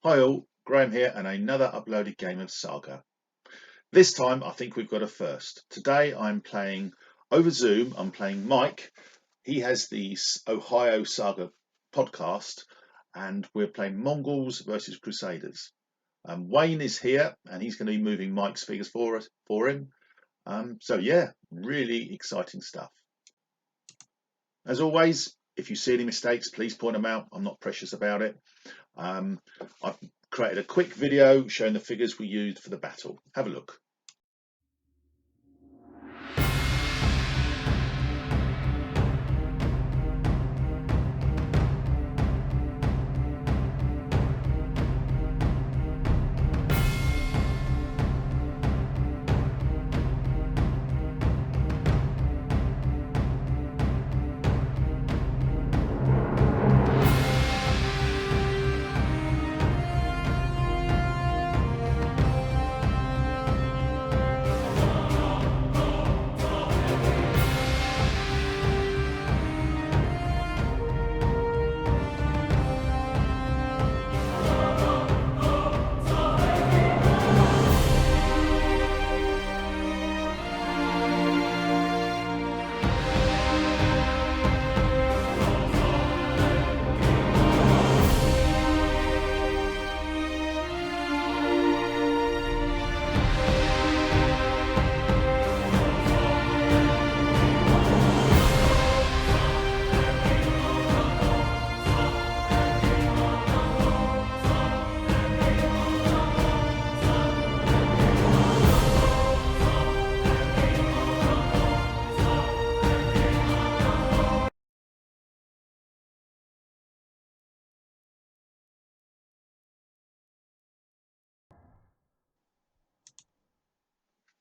Hi all, Graham here and another uploaded game of Saga. This time I think we've got a first. Today I'm playing over Zoom, I'm playing Mike. He has the Ohio Saga podcast and we're playing Mongols versus Crusaders. Wayne is here and he's going to be moving Mike's figures for him. So yeah, really exciting stuff. As always, if you see any mistakes, please point them out. I'm not precious about it. I've created a quick video showing the figures we used for the battle. Have a look.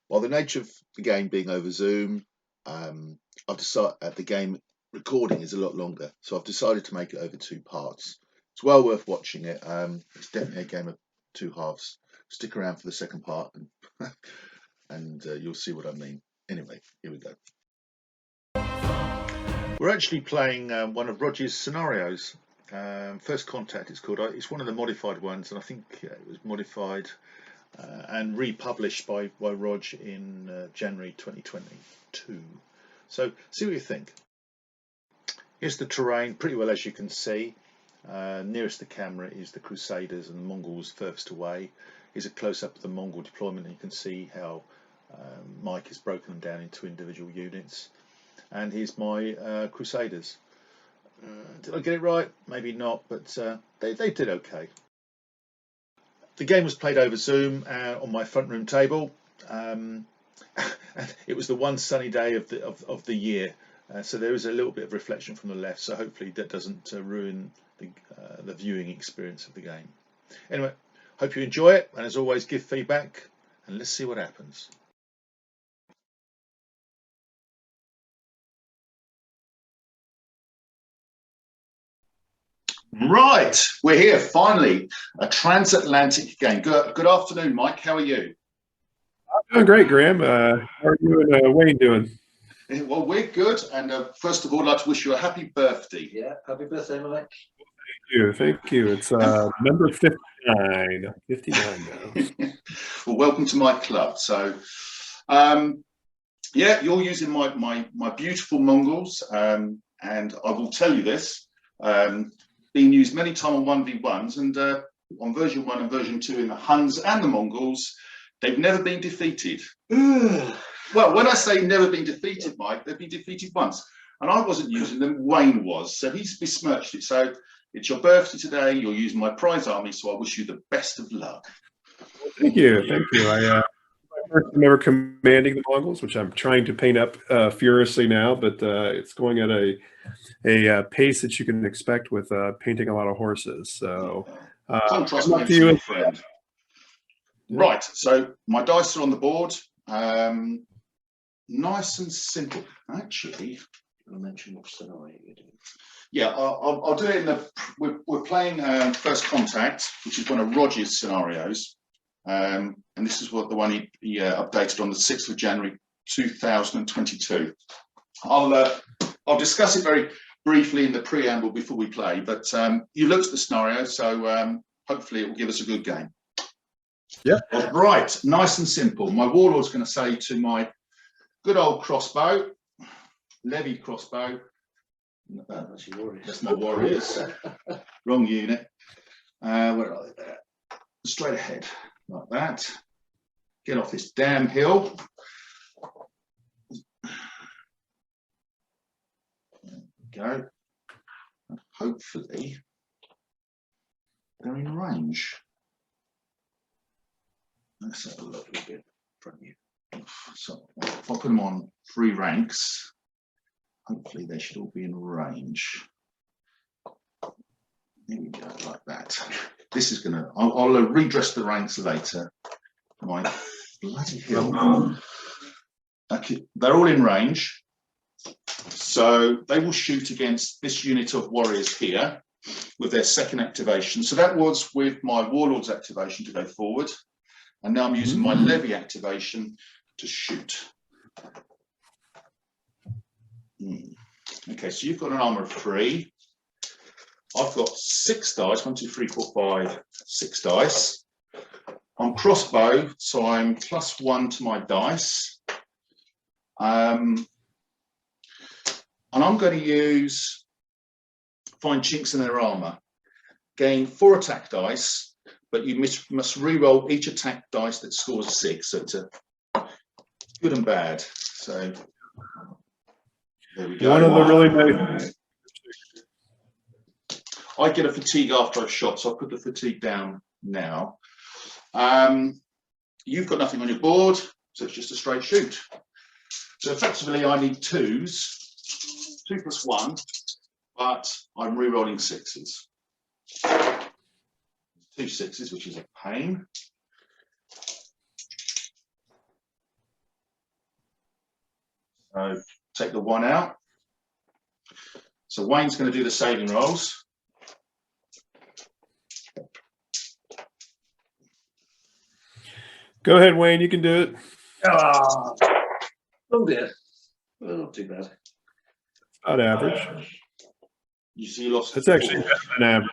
While the nature of the game being over Zoom, I've decided the game recording is a lot longer, so I've decided to make it over two parts. It's well worth watching it. It's definitely a game of two halves. Stick around for the second part, and you'll see what I mean. Anyway, here we go. We're actually playing one of Rodges' scenarios. First Contact, it's called. It's one of the modified ones, and I think it was modified and republished by Rodges in January 2022. So see what you think. Here's the terrain, pretty well as you can see. Nearest the camera is the Crusaders and the Mongols furthest away. Here's a close-up of the Mongol deployment and you can see how Mike has broken them down into individual units. And here's my Crusaders. Did I get it right? Maybe not, but they did okay. The game was played over Zoom on my front room table. It was the one sunny day of the year, so there is a little bit of reflection from the left. So hopefully that doesn't ruin the viewing experience of the game. Anyway, hope you enjoy it, and as always, give feedback, and let's see what happens. Right, we're here finally. A transatlantic game. Good afternoon, Mike. How are you? I'm doing great, Graham. How are you and Wayne doing? Well, we're good. And first of all, I'd like to wish you a happy birthday. Yeah, happy birthday, Mike. Thank you. It's number 59. 59 now. Well, welcome to my club. So, yeah, you're using my beautiful Mongols, and I will tell you this. Being used many times on 1v1s, and on version 1 and version 2 in the Huns and the Mongols, they've never been defeated. Well, when I say never been defeated, Mike, they've been defeated once. And I wasn't using them, Wayne was. So he's besmirched it. So it's your birthday today, you're using my prize army, so I wish you the best of luck. Thank you. Thank you. I first time ever commanding the Mongols, which I'm trying to paint up furiously now, but it's going at a pace that you can expect with painting a lot of horses. So contrast to you, friend. Right, so my dice are on the board. Nice and simple, actually. I'll mention what scenario you're doing. Yeah, I'll do it in the. We're playing First Contact, which is one of Rodges' scenarios, and this is what the one he updated on the 6th of January 2022. I'll discuss it very briefly in the preamble before we play, but you looked at the scenario, so hopefully it will give us a good game. Yeah. Right, nice and simple. My warlord's going to say to my good old crossbow, levied crossbow. That's your warriors. That's my warriors. Wrong unit. Where are they there? Straight ahead, like that. Get off this damn hill. There we go. And hopefully they're in range. Let's have a look a bit from you. So if I put them on 3 ranks, hopefully they should all be in range. There we go, like that. This is gonna, I'll redress the ranks later. My bloody hell. Okay, they're all in range. So they will shoot against this unit of warriors here with their second activation. So that was with my warlord's activation to go forward. And now I'm using my levy activation to shoot. Okay, so you've got an armor of 3. I've got 6 dice, 1, 2, 3, 4, 5, 6 dice. I'm crossbow, so I'm +1 to my dice. And I'm going to find chinks in their armor. Gain 4 attack dice, but you must re-roll each attack dice that scores a 6. So it's a good and bad. So there we go. One of the really nice. I get a fatigue after I've shot, so I'll put the fatigue down now. You've got nothing on your board, so it's just a straight shoot. So effectively, I need 2s, 2 + 1, but I'm re-rolling 6s. 2 6s, which is a pain. So take the 1 out. So Wayne's going to do the saving rolls. Go ahead, Wayne. You can do it. Oh dear. Well, not too bad. About average. You see, you lost. That's actually better than average.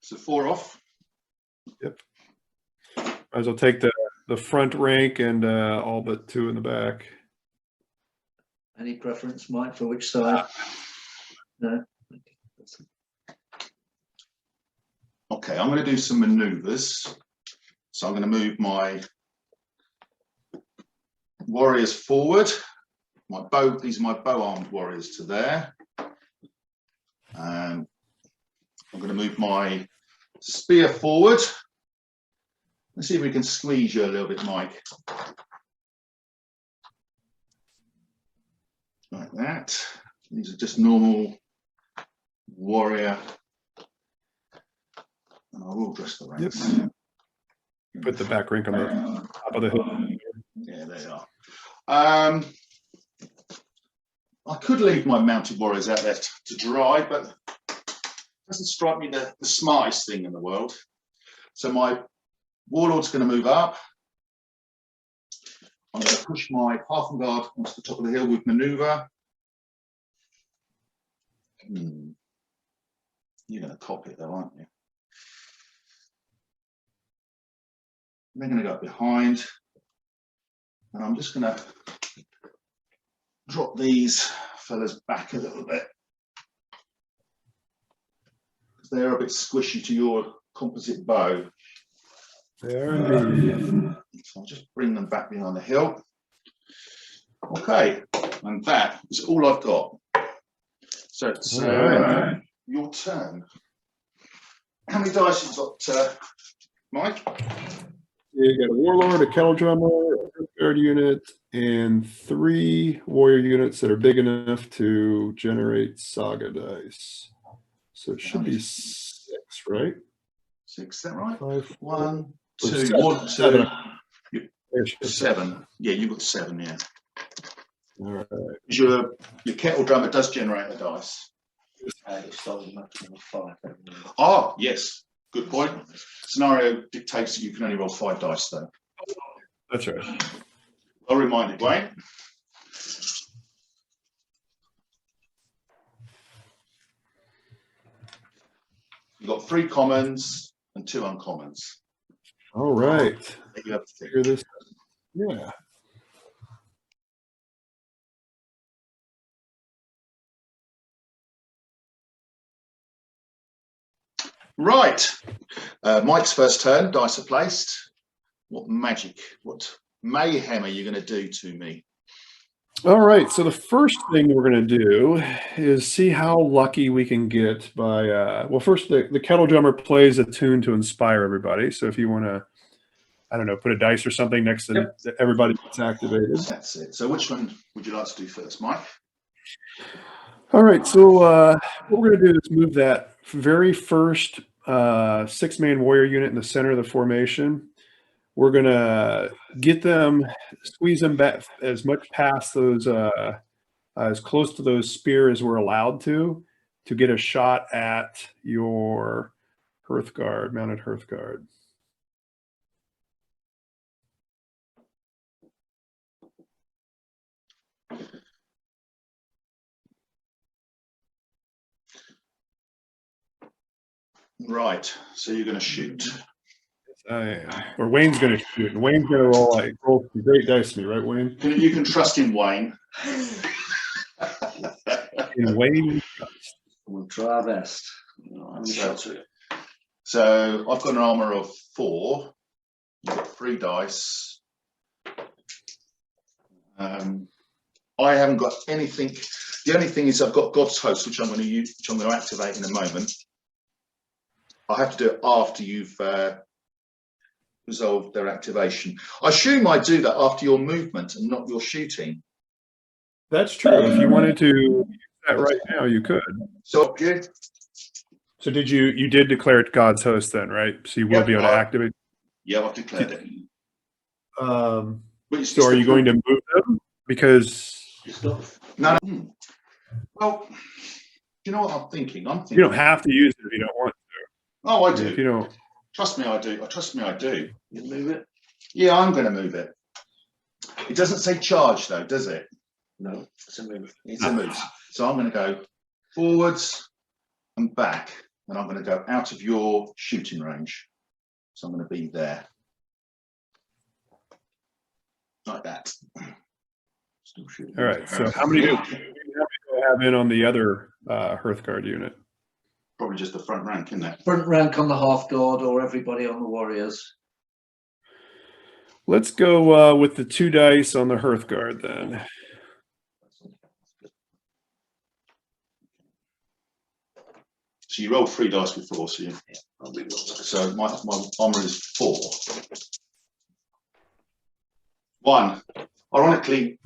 So 4 off. Yep. Might as well take the front rank and all but 2 in the back. Any preference, Mike, for which side? No. Okay, I'm going to do some maneuvers. So I'm going to move my warriors forward. My bow, these are my bow-armed warriors to there. I'm going to move my spear forward. Let's see if we can squeeze you a little bit, Mike. Like that. These are just normal warrior. And I will dress the ranks. Yep. Put the back rank on the top of the hill. Yeah, they are. I could leave my mounted warriors out there to dry, but it doesn't strike me the smartest thing in the world. So my warlord's going to move up. I'm going to push my half and guard onto the top of the hill with maneuver. You're going to copy it though, aren't you? They're going to go up behind. And I'm just going to drop these fellas back a little bit. Because they're a bit squishy to your composite bow. There indeed. So I'll just bring them back behind the hill. Okay, and that is all I've got. So it's your turn. How many dice you got, Mike? You got a warlord, a kettle drummer, a guard unit, and 3 warrior units that are big enough to generate Saga dice. So it should be 6, right? 6, is that right? 5, 1, 2, 7. 1, 2, 7. Yeah, you've got 7, yeah. All right. Your kettle drummer does generate a dice. It's started maximum of 5. Ah, yes. Good point. Scenario dictates that you can only roll 5 dice, though. That's right. Well reminded, Wayne. You've got 3 commons and 2 uncommons. All right. There you have to Hear think. this? Yeah. Right. Mike's first turn. Dice are placed. What magic, what mayhem are you going to do to me? All right. So the first thing we're going to do is see how lucky we can get by. Well, first, the kettle drummer plays a tune to inspire everybody. So if you want to, I don't know, put a dice or something next to everybody that's activated. That's it. So which one would you like to do first, Mike? All right. So what we're going to do is move that very first 6-man warrior unit in the center of the formation. We're going to get them, squeeze them back as much past those, as close to those spears as we're allowed to get a shot at your Hearthguard, mounted Hearthguard. Right. So you're going to shoot. I am. Or Wayne's going to shoot. And Wayne's going to roll some great dice to me, right, Wayne? You can trust in Wayne. In Wayne. We'll try our best. I'm sure. So I've got an armor of 4. You've got 3 dice. I haven't got anything. The only thing is I've got God's Host, which I'm going to use, which I'm going to activate in a moment. I have to do it after you've resolved their activation. I assume I do that after your movement and not your shooting. That's true. If you wanted to use that right now, you could. So you. So did you did declare it God's Host then, right? So you will be able to activate. Yeah, I've declared it. So are you going to move them? Because no. Well, you know what I'm thinking? You don't have to use it if you don't want to. Oh, I do. If you don't. Trust me, I do. Trust me, I do. You move it? Yeah, I'm going to move it. It doesn't say charge, though, does it? No, it's a move. It's a move. So I'm going to go forwards and back, and I'm going to go out of your shooting range. So I'm going to be there. Like that. Still shooting. All right. So how many do you have in on the other Hearthguard unit? Probably just the front rank, isn't it? Front rank on the half guard or everybody on the warriors. Let's go with the 2 dice on the Hearthguard then. So you rolled 3 dice before, so so my armor is 4. 1. Ironically,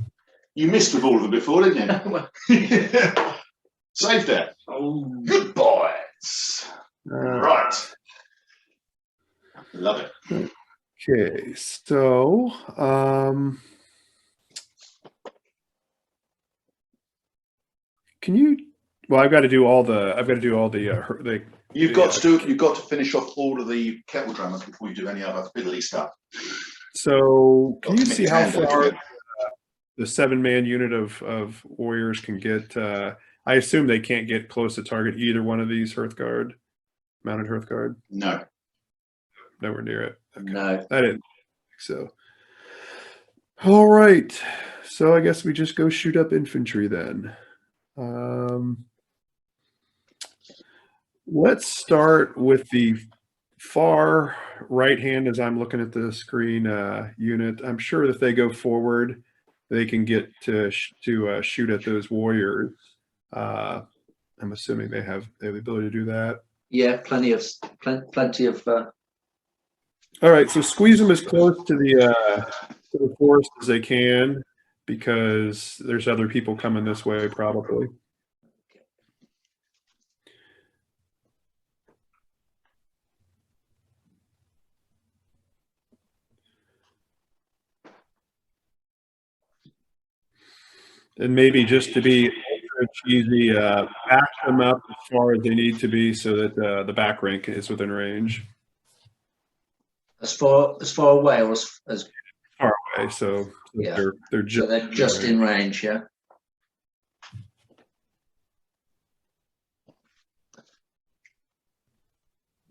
you missed with all of them before, didn't you? Saved it. Oh, good boys. Right. Love it. Okay, so can you? Well, I've got to do all the. You've got to finish off all of the kettle drummers before you do any other fiddly stuff. So can you see how far the 7-man unit of warriors can get? I assume they can't get close to target either one of these Hearthguard, mounted Hearthguard. No, nowhere near it. Okay. no, I didn't think so. All right, so I guess we just go shoot up infantry then. Let's start with the far right hand as I'm looking at the screen unit. I'm sure that if they go forward, they can get to shoot at those warriors. I'm assuming they have the ability to do that. Yeah, plenty of. All right, so squeeze them as close to the forest as they can, because there's other people coming this way probably. And maybe just to be ultra cheesy, back them up as far as they need to be so that the back rank is within range. As far away or as far away, so yeah. they're just in range, yeah.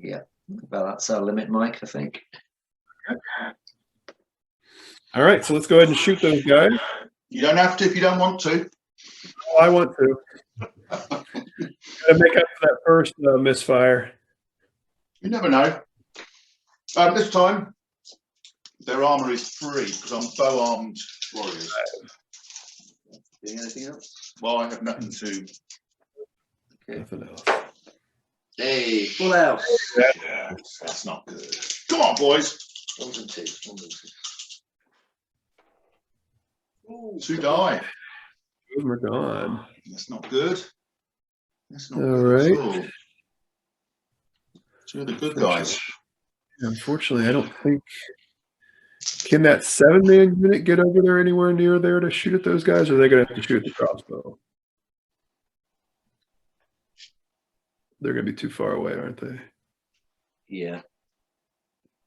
Yeah, well, that's our limit, Mike, I think. All right, so let's go ahead and shoot those guys. You don't have to if you don't want to. Oh, I want to. Gotta make up for that first misfire. You never know. This time, their armor is free because I'm bow-armed warriors. Doing anything else? Well, I have nothing to. Okay. Nothing else. Hey, full house. Yeah, that's not good. Come on, boys. 1 and 2. 1 and 2. 2 die. Those are gone. That's not good. That's not All good right. at all. 2 of the good guys. Unfortunately, I don't think. Can that 7-man unit get over there anywhere near there to shoot at those guys, or are they going to have to shoot at the crossbow? They're going to be too far away, aren't they? Yeah.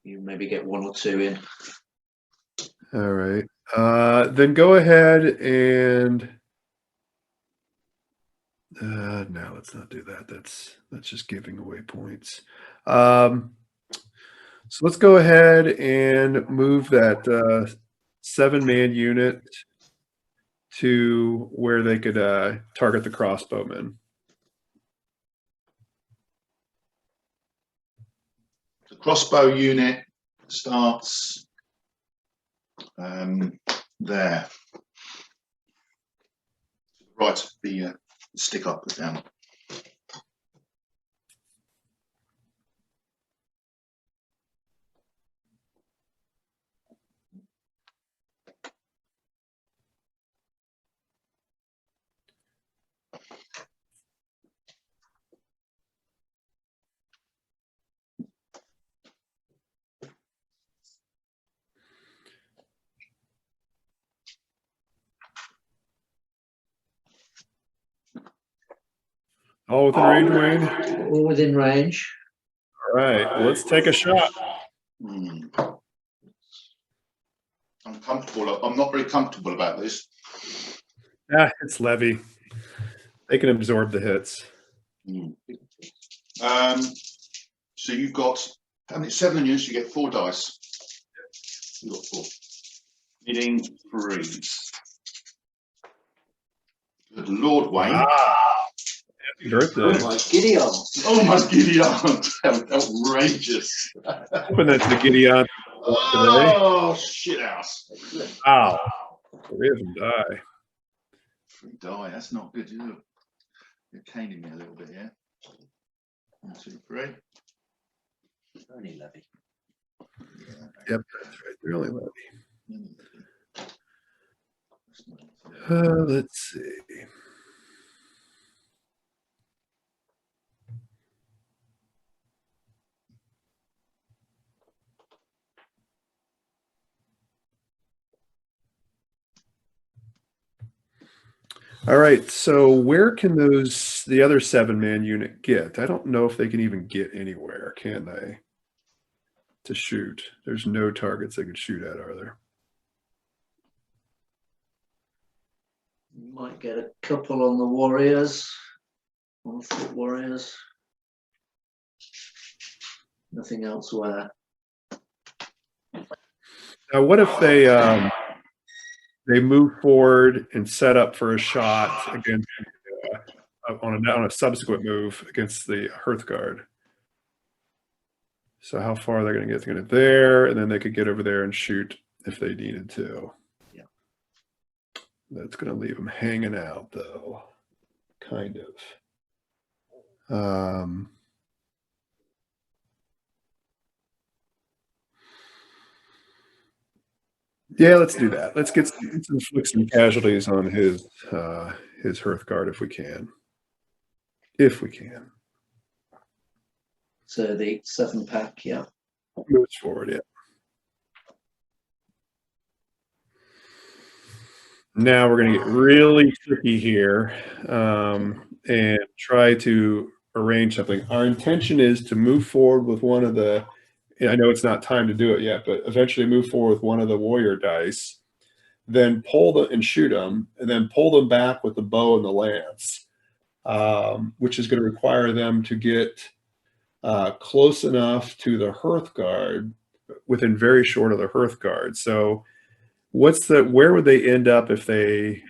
You maybe get 1 or 2 in. All right. Then go ahead and no, let's not do that. That's just giving away points. So let's go ahead and move that 7-man unit to where they could target the crossbowmen. The crossbow unit starts there. Right, the stick up and down. All within range, Wayne? All within range. All right, well, let's take a shot. I'm comfortable. I'm not very comfortable about this. It's levy. They can absorb the hits. So you've got how many? 7 units. You get 4 dice. You've got 4. Needing 3s. Good Lord, Wayne. Happy birthday. Oh my giddy on. Oh my giddy aunt. Outrageous. Hoping that's the Gideon. Oh, shit house. Wow. 3 of them die. 3 die. That's not good. You're caning me a little bit, yeah? 1, 2, 3. Only levy. Yep, that's right. They're only levy. Let's see. All right, so where can the other 7-man unit get? I don't know if they can even get anywhere, can they? To shoot. There's no targets they could shoot at, are there? You might get a couple on the warriors. On the foot warriors. Nothing elsewhere. Now, what if they move forward and set up for a shot against on a subsequent move against the Hearthguard? So how far they're going to get? They're going to there, and then they could get over there and shoot if they needed to. Yeah. That's going to leave them hanging out, though. Kind of. Yeah, let's do that. Let's inflict some casualties on his Hearthguard if we can. If we can. So the 7-pack, yeah. Moves forward, yeah. Now we're going to get really tricky here and try to arrange something. Our intention is to move forward with one of the, I know it's not time to do it yet, but eventually move forward with one of the warrior dice, then pull them and shoot them, and then pull them back with the bow and the lance, which is going to require them to get close enough to the Hearthguard, within very short of the Hearthguard. So where would they end up if they,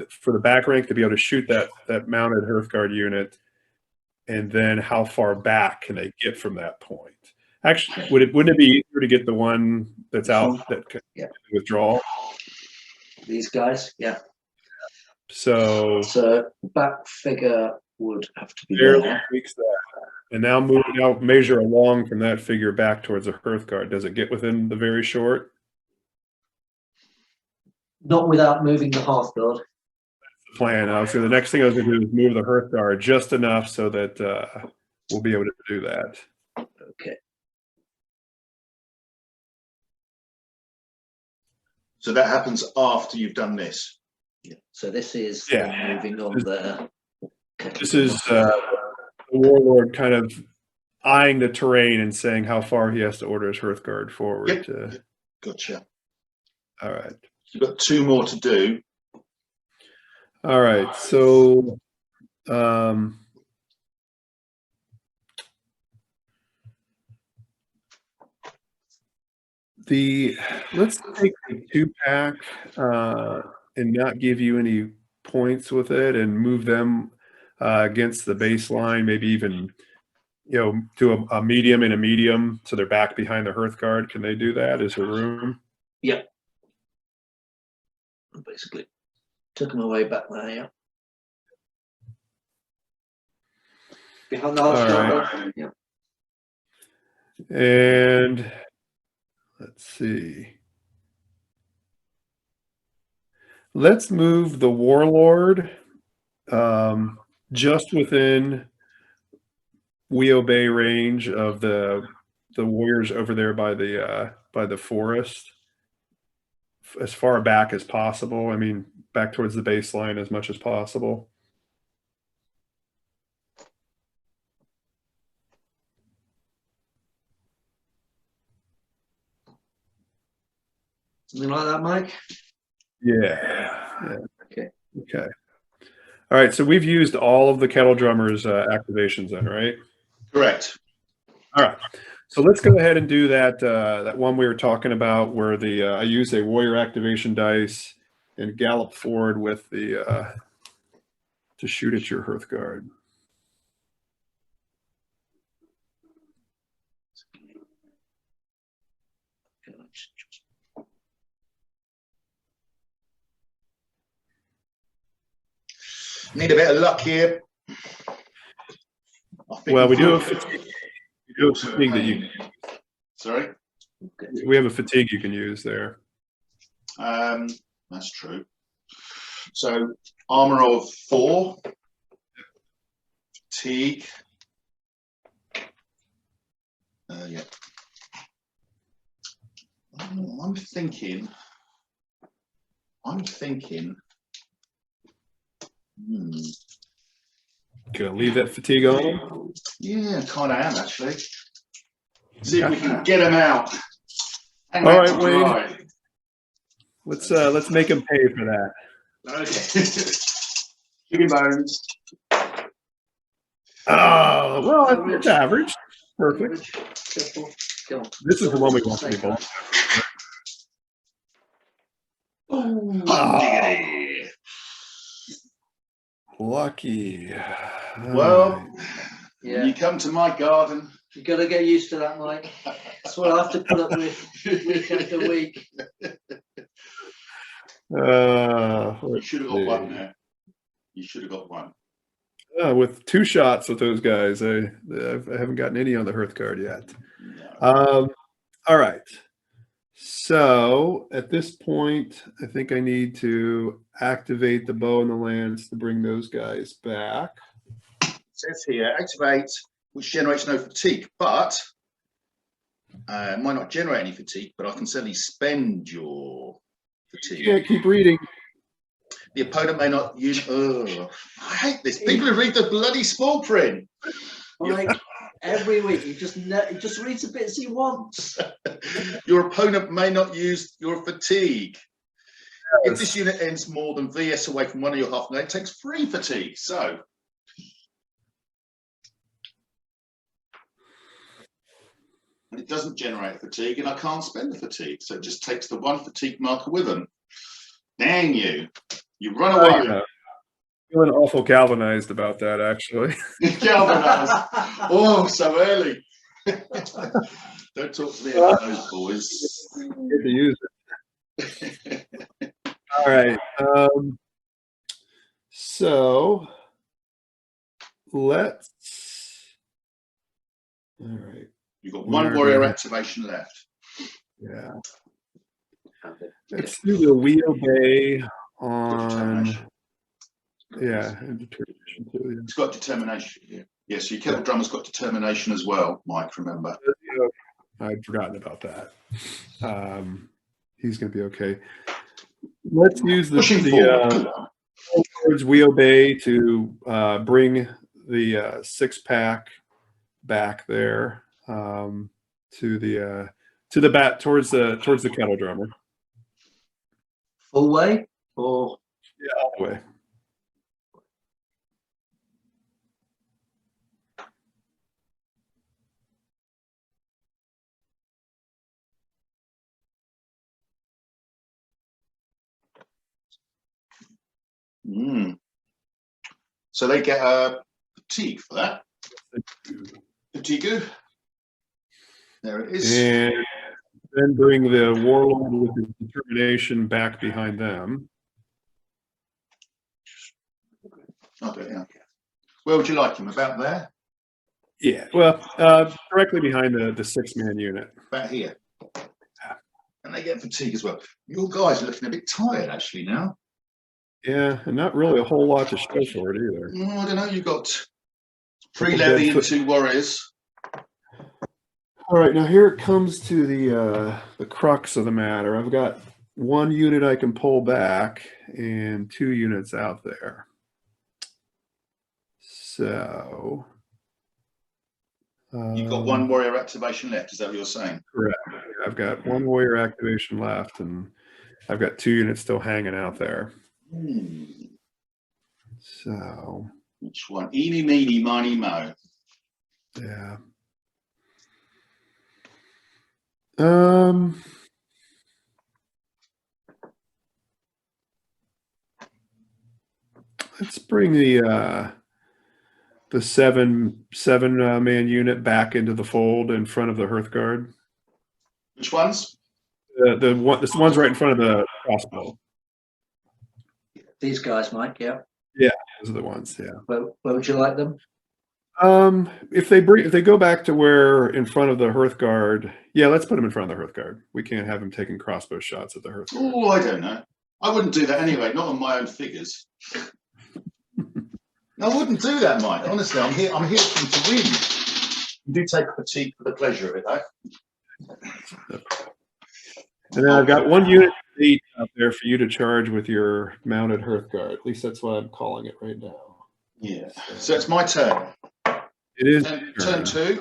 for the back rank to be able to shoot that mounted Hearthguard unit, and then how far back can they get from that point? Actually, wouldn't it be easier to get the one that's out that can withdraw? These guys, yeah. So back figure would have to be barely there. tweaks that. And now measure along from that figure back towards the Hearthguard. Does it get within the very short? Not without moving the Hearthguard. The plan. So the next thing I was going to do is move the Hearthguard just enough so that we'll be able to do that. Okay. So that happens after you've done this. Yeah. So this is moving on there. Okay. This is the warlord kind of eyeing the terrain and saying how far he has to order his Hearthguard forward. Yep. Gotcha. All right. You've got 2 more to do. All right. So let's take the 2-pack and not give you any points with it, and move them against the baseline, maybe even to a medium and a medium, so they're back behind the Hearthguard. Can they do that? Is there room? Yeah. Basically took them away back there, yeah. Behind the Hearthguard. Yeah. And let's see. Let's move the warlord just within Weobay range of the warriors over there by the forest, as far back as possible. I mean, back towards the baseline as much as possible. Something like that, Mike? Yeah. Okay. Okay. All right. So we've used all of the Kettle Drummers activations then, right? Correct. All right. So let's go ahead and do that one we were talking about, where I use a warrior activation dice and gallop forward with to shoot at your Hearthguard. Need a bit of luck here. Well, we do have fatigue. We do have fatigue that you. Sorry. We have a fatigue you can use there. That's true. So armor of 4, fatigue. Yeah. I'm thinking. Gonna leave that fatigue on? Yeah, kind of am actually. See if we can get them out. All right, Wayne. Let's make him pay for that. Okay. Chicken bones. Oh, well, it's average. Perfect. This is the one we want to be both. Oh, lucky. Well, when you come to my garden, you got to get used to that, Mike. That's what I have to put up with week after week. you should have got one there. You should have got one. With 2 shots with those guys, I haven't gotten any on the Hearthguard yet. No. All right. So at this point, I think I need to activate the bow and the lance to bring those guys back. It says here, activate, which generates no fatigue, but it might not generate any fatigue, but I can certainly spend your fatigue. Yeah, keep reading. The opponent may not use. I hate this. People who read the bloody small print. Like every week, he just reads the bits he wants. Your opponent may not use your fatigue. If this unit ends more than VS away from one of your half, it takes 3 fatigue. So. and it doesn't generate fatigue, and I can't spend the fatigue. So it just takes the one fatigue marker with them. Dang you. You run away. Yeah. Feeling awful galvanized about that, actually. Galvanized. Oh, so early. Don't talk to me about those boys. Good to use it. All right. So let's. All right. You've got one warrior activation left. Yeah. Let's do the wheel bay on. Yeah, and determination too. Yeah. It's got determination. Yeah. Yes, your kettle drummer's got determination as well, Mike, remember. I'd forgotten about that. He's going to be okay. Let's use the wheel bay to bring the 6-pack back there to the bat towards the kettle drummer. Full way or all the way. So they get a fatigue for that. Fatigue. There it is. And then bring the warlord with his determination back behind them. Okay, yeah. Where would you like him? About there? Yeah, well, directly behind the 6-man unit. About here. And they get fatigue as well. Your guys are looking a bit tired actually now. Yeah, and not really a whole lot to show for it either. I don't know. You've got 3 levy and 2 warriors. All right, now here it comes to the crux of the matter. I've got 1 unit I can pull back and 2 units out there. So you've got 1 warrior activation left. Is that what you're saying? Correct. I've got 1 warrior activation left, and I've got 2 units still hanging out there. So which one? Eeny, meeny, miny, mo. Yeah. Let's bring the 7-man unit back into the fold in front of the Hearthguard. Which ones? The one's right in front of the crossbow. These guys, Mike. Yeah. Yeah, those are the ones. Yeah. Where would you like them? If they go back to where in front of the Hearthguard, yeah, let's put them in front of the Hearthguard. We can't have them taking crossbow shots at the Hearthguard. Oh, I don't know. I wouldn't do that anyway. Not on my own figures. I wouldn't do that, Mike. Honestly, I'm here for them to win. You do take fatigue for the pleasure of it, though. And then I've got 1 unit out there for you to charge with your mounted Hearthguard. At least that's what I'm calling it right now. Yeah. So it's my turn. It is turn 2.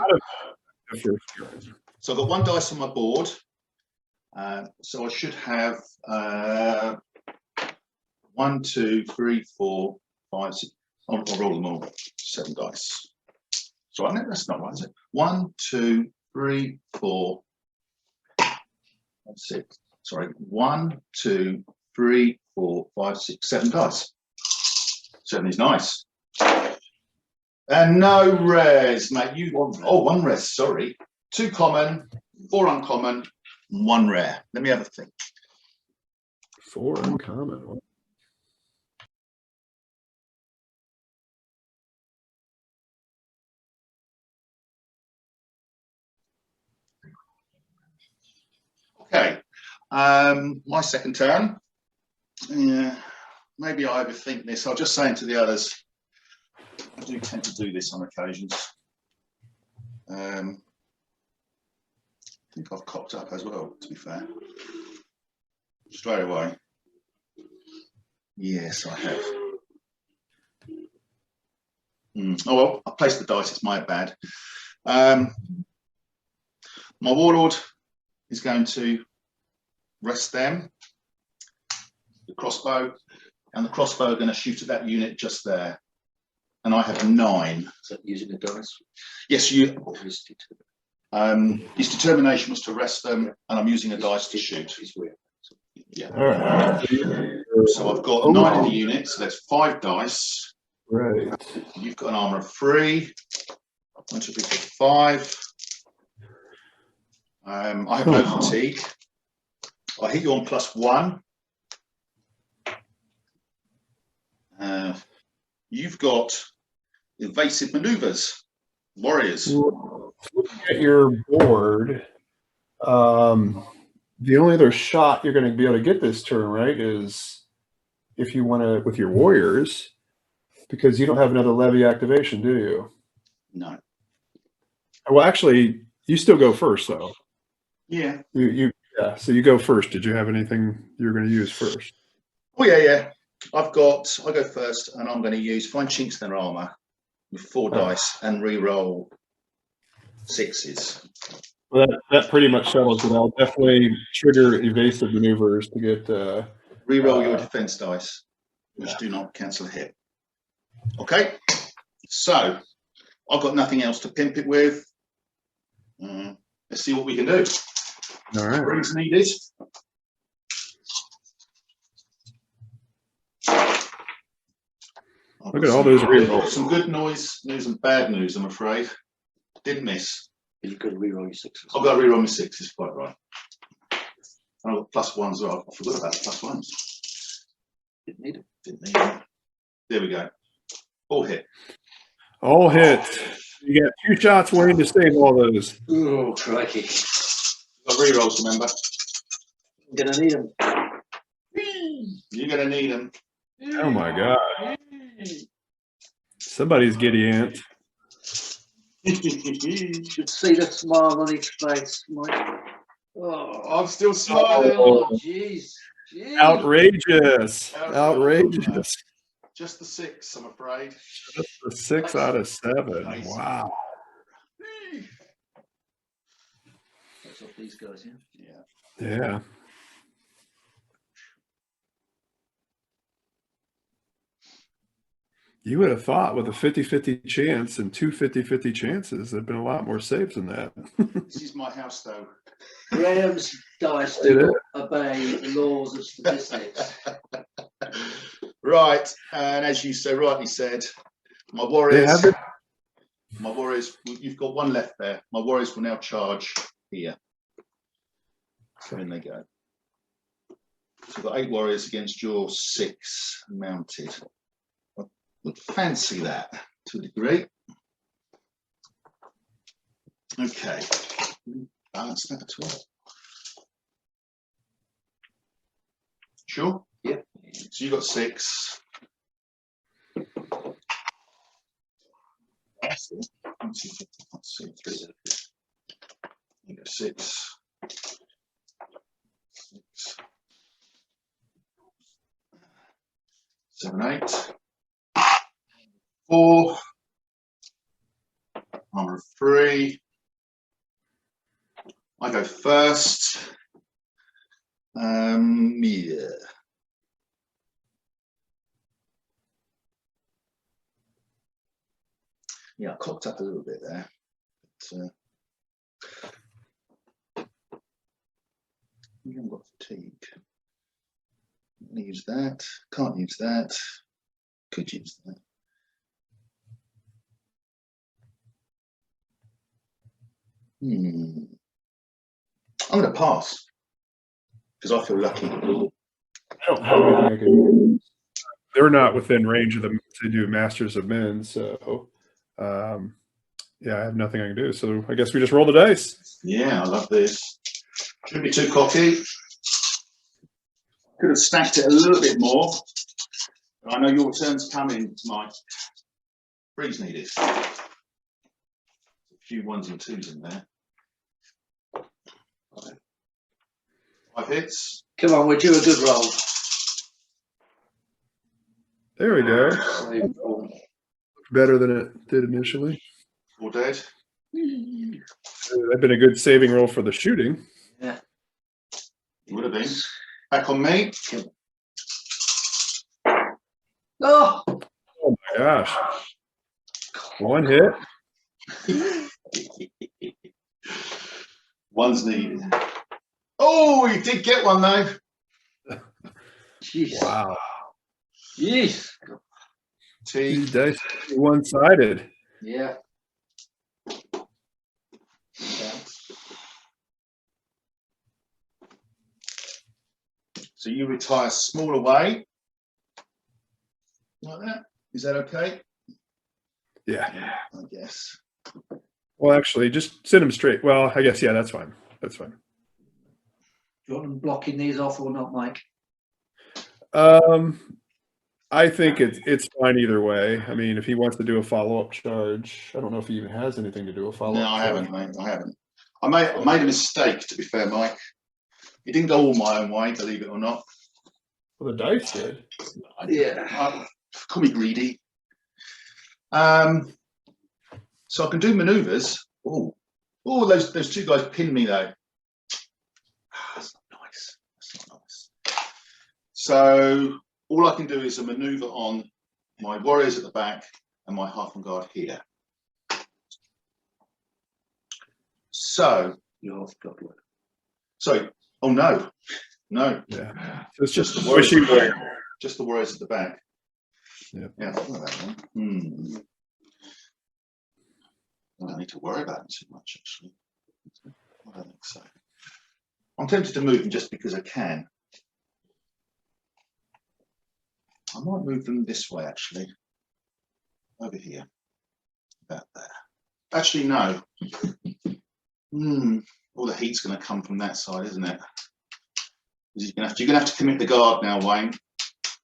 So I've got 1 dice on my board. So I should have 1, 2, 3, 4, 5, 6. I'll roll them all. 7 dice. So I know that's not right, is it? 1, 2, 3, 4, 6. Sorry. 1, 2, 3, 4, 5, 6, 7 dice. 7 is nice. And no rares, mate. You want 1 rare, sorry. 2 common, 4 uncommon, 1 rare. Let me have a think. 4 uncommon. Okay. My second turn. Yeah. Maybe I overthink this. I'll just say to the others, I do tend to do this on occasions. I think I've cocked up as well, to be fair. Straight away. Yes, I have. Oh well, I placed the dice, it's my bad. My warlord is going to rest them. The crossbow, and the crossbow are going to shoot at that unit just there. And I have 9. Is that using the dice? Yes, you. His determination was to arrest them, and I'm using a dice to shoot. Yeah. All right. So I've got 9 of the units. So that's 5 dice. Right. You've got an armor of 3. 1, 2, 3, 4, 5. I have no fatigue. I hit you on +1. You've got evasive maneuvers, warriors. Looking at your board, the only other shot you're going to be able to get this turn, right, is if you want to with your warriors, because you don't have another levy activation, do you? No. Well, actually, you still go first, though. Yeah. Yeah. So you go first. Did you have anything you were going to use first? Oh yeah. I go first, and I'm going to use find chinks in their armor with 4 dice and re-roll 6s. Well, that pretty much settles it. I'll definitely trigger evasive maneuvers to get. Re-roll your defense dice, which do not cancel a hit. Okay. So I've got nothing else to pimp it with. Let's see what we can do. All right. Rings needed. Look at all those rerolls. Some good news and bad news, I'm afraid. Didn't miss. You've got to reroll your 6s. I've got to reroll my 6s, quite right. And I've got +1s as well. I forgot about the +1s. Didn't need them. Didn't need them. There we go. All hit. All hit. You got 2 shots waiting to save all those. Oh, crikey. Got rerolls, remember? I'm going to need them. You're going to need them. Oh my God. Somebody's giddy ant. You should see the smile on his face, Mike. Oh, I'm still smiling. oh, jeez. Outrageous. Outrageous. Just the 6, I'm afraid. Just a 6 out of 7. Nice. Wow. That's off these guys, yeah? Yeah. Yeah. You would have thought with a 50-50 chance and 2 50-50 chances, there'd been a lot more saves than that. This is my house, though. Graham's dice do not obey the laws of statistics. Right, and as you so rightly said, my warriors, you've got 1 left there. My warriors will now charge here. So in they go. So I've got 8 warriors against your 6 mounted. I would fancy that to a degree. Okay, balance that at all. Sure? Yeah. So you got 6. Let's see. You got 6. 7, 8. 4. Armor of 3. I go first. Yeah. Yeah, I cocked up a little bit there. But, we haven't got fatigue. Use that. Can't use that. Could use that. I'm going to pass because I feel lucky. I don't have anything I can do. They're not within range of them to do Masters of Men, so yeah, I have nothing I can do. So I guess we just roll the dice. Yeah, I love this. Shouldn't be too cocky. Could have stacked it a little bit more. I know your turn's coming, Mike. 3's needed. A few 1s and 2s in there. 5 hits. Come on, we'll do a good roll. There we go. So, Better than it did initially. 4 dead. That'd been a good saving roll for the shooting. yeah. It would have been. Back on me. Oh! Oh my gosh. 1 hit. One's needed. Oh, he did get one though. Jeez. Wow. Jeez. These dice are one-sided. Yeah. So you retire small away. Like that. Is that okay? Yeah. I guess. Well, actually, just send them straight. Well, I guess, yeah, that's fine. That's fine. Do you want them blocking these off or not, Mike? I think it's fine either way. I mean, if he wants to do a follow-up charge, I don't know if he even has anything to do a follow-up. No, I charge. haven't, mate. I haven't. I made a mistake, to be fair, Mike. It didn't go all my own way, believe it or not. Well, the dice did. Yeah. Call me greedy. So I can do manoeuvres. Oh, those two guys pinned me though. That's not nice. That's not nice. So all I can do is a manoeuvre on my warriors at the back and my half and guard here. So You're off, Godwin. sorry. Oh no. Yeah. So it's Just just the warriors. squishy. Just the warriors at the back. Yeah. Yeah, I thought of that one. I don't need to worry about them too much, actually. I don't think so. I'm tempted to move them just because I can. I might move them this way, actually. Over here. About there. Actually, no. All the heat's going to come from that side, isn't it? You're going to have to commit the guard now, Wayne.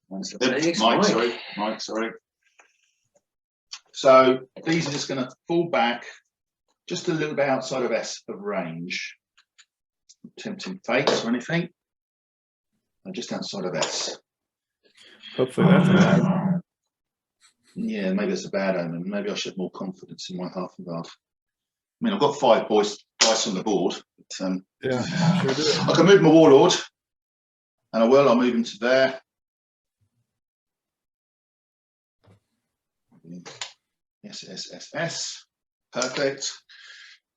Mike, sorry. So these are just going to fall back just a little bit outside of range. Tempting fates or anything. And just outside of S. Hopefully that's bad. Yeah, maybe it's a bad omen. Maybe I should have more confidence in my half and guard. I mean, I've got 5 dice on the board. But, Yeah, sure do. I can move my warlord. And I will. I'll move him to there. S. Perfect.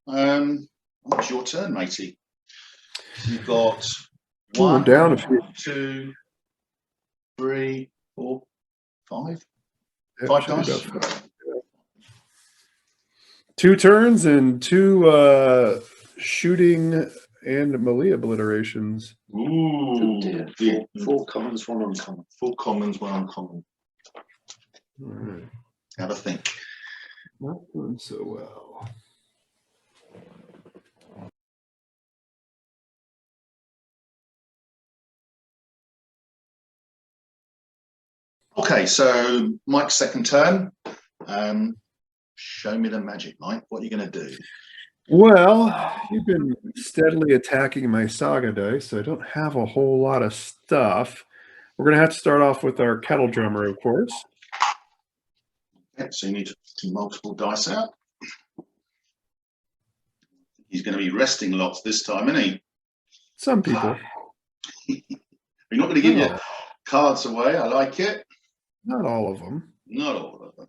It's your turn, matey. You've got 1, down a few. 2, 3, 4, 5. Yeah, 5 should be dice. about 2 turns and 2 shooting and melee obliterations. Ooh, dear. 4 commons, 1 uncommon. 4 commons, 1 uncommon. All right. Have a think. Not doing so well. Okay, so Mike's second turn. Show me the magic, Mike. What are you going to do? Well, you've been steadily attacking my Saga dice, so I don't have a whole lot of stuff. We're going to have to start off with our kettle drummer, of course. Okay, so you need multiple dice out. He's going to be resting lots this time, isn't he? Some people. You're not going to give your cards away. I like it. Not all of them. Not all of them.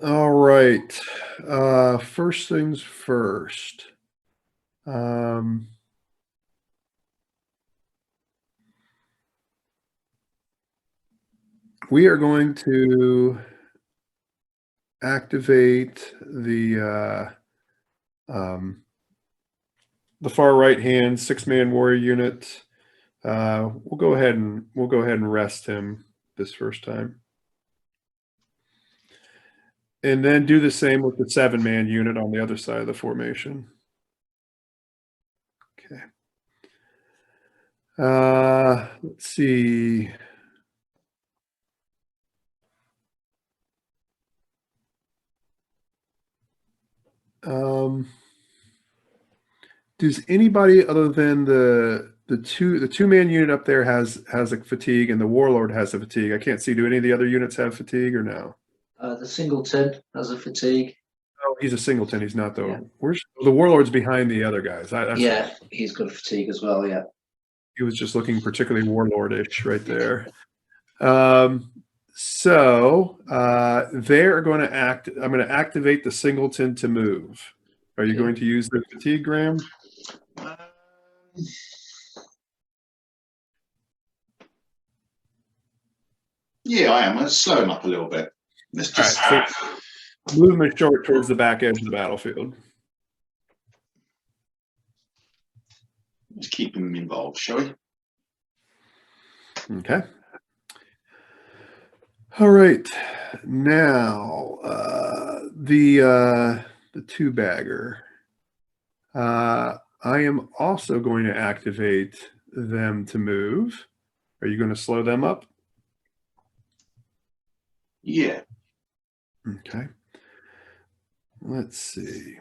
All right. First things first. We are going to activate the far right hand 6-man warrior unit. We'll go ahead and rest him this first time. And then do the same with the 7-man unit on the other side of the formation. Okay. Let's see. Does anybody other than the 2-man unit up there has a fatigue, and the warlord has a fatigue? I can't see. Do any of the other units have fatigue or no? The singleton has a fatigue. Oh, he's a singleton. He's not though. Yeah. Where's the warlord's behind the other guys? Yeah, he's got a fatigue as well. Yeah. He was just looking particularly warlordish right there. So they are going to act. I'm going to activate the singleton to move. Are you Okay. going to use the fatigue, Graham? Yeah, I am. Let's slow him up a little bit. Let's just. All right, so move him short towards the back edge of the battlefield. Just keep him involved, shall we? Okay. All right. Now the two bagger. I am also going to activate them to move. Are you going to slow them up? Yeah. Okay. Let's see.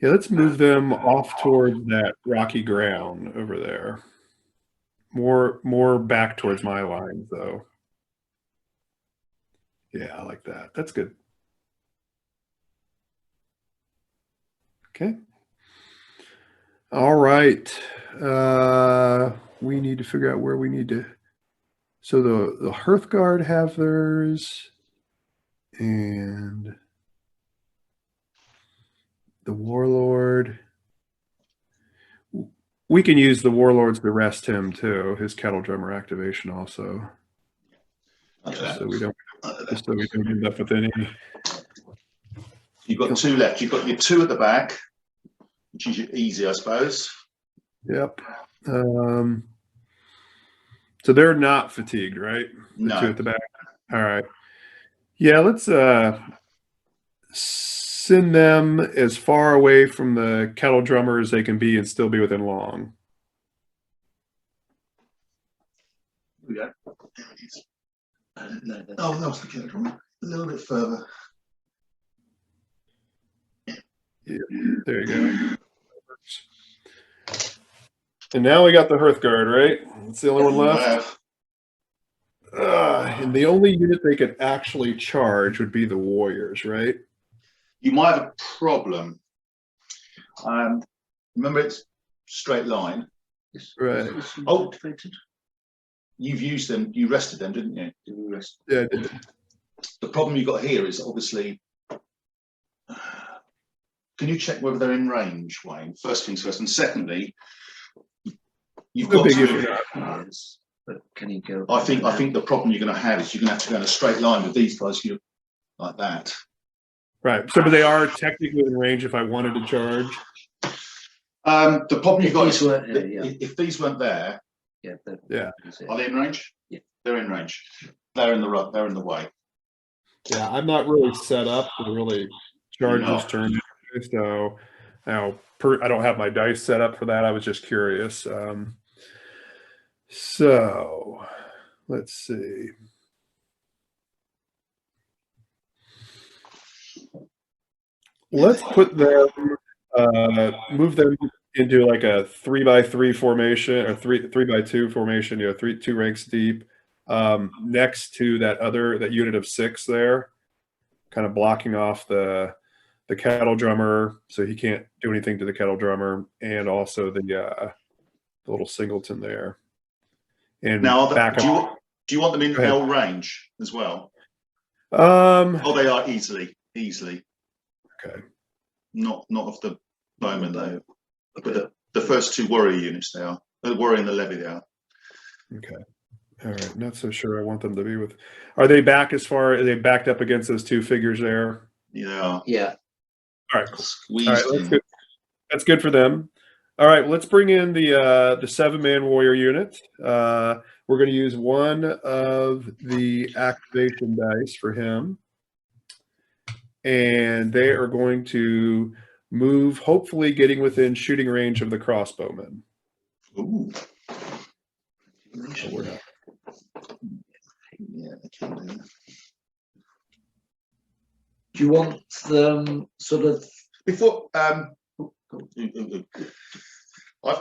Yeah, let's move them off towards that rocky ground over there. More back towards my lines, though. Yeah, I like that. That's good. Okay. All right. We need to figure out where we need to. So the Hearthguard have theirs, and the Warlord. We can use the Warlords to rest him too. His Kettle Drummer activation also. Just so we don't end up with any. You've got two left. You've got your two at the back, which is easy, I suppose. Yep. So they're not fatigued, right? The No. two at the back. All right. Yeah, let's send them as far away from the kettle drummer as they can be and still be within long. Yeah. Oh, that was the kettle drummer. A little bit further. Yeah, there you go. And now we got the Hearthguard, right? That's the only one left. And the only unit they could actually charge would be the Warriors, right? You might have a problem. Remember, it's straight line. Right. Oh, you've used them. You rested them, didn't you? Did we rest? Yeah, I did. The problem you've got here is obviously. Can you check whether they're in range, Wayne? First things first, and secondly, you've got to. But can you go? I think the problem you're going to have is you're going to have to go in a straight line with these guys. You like that. Right. So, but they are technically in range if I wanted to charge. The problem you've got is yeah. if these weren't there, yeah, are they in range? Yeah, they're in range. They're in the way. Yeah, I'm not really set up to really charge this turn, so now I don't have my dice set up for that. I was just curious. So let's see. Let's put them, move them into like a 3x3 formation or 3x2 formation. You know, two ranks deep, next to that unit of 6 there, kind of blocking off the kettle drummer, so he can't do anything to the kettle drummer, and also the little singleton there. And now, back do you want them in L range as well? Oh, they are easily. Okay. Not of the moment though, but the first 2 warrior units they are. The warrior and the levy they are. Okay. All right. Not so sure I want them to be with. Are they back as far? Are they backed up against those 2 figures there? Yeah. Yeah. All right. Cool. All right. That's good. That's good for them. All right. Let's bring in the 7-man warrior unit. We're going to use one of the activation dice for him, and they are going to move, hopefully getting within shooting range of the crossbowmen. Ooh. Oh, we're not. Yeah, they can do that. Do you want them sort of Before I've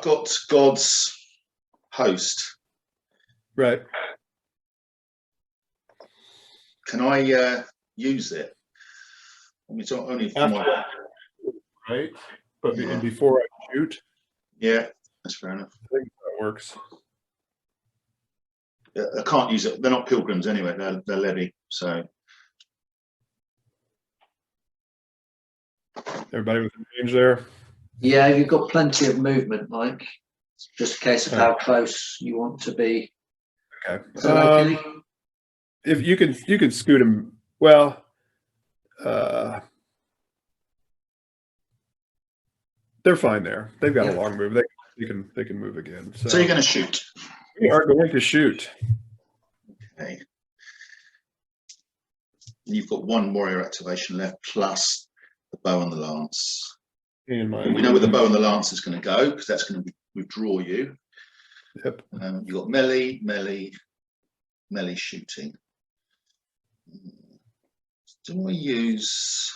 got God's host. Right. Can I use it? I mean, it's only for my... Right. But before I shoot. Yeah, that's fair enough. I think that works. I can't use it. They're not pilgrims anyway. They're levy. So Everybody within range there. Yeah, you've got plenty of movement, Mike. It's just a case of how close you want to be. Okay. Is that okay? If you can scoot them. Well, they're fine there. They've got a long move. They can move again. So you're going to shoot. We are going to shoot. Okay. You've got one warrior activation left, plus the bow and the lance. In my We know where the bow and the lance is going to go, because that's going to withdraw you. Yep. You've got melee, melee shooting. Do I use...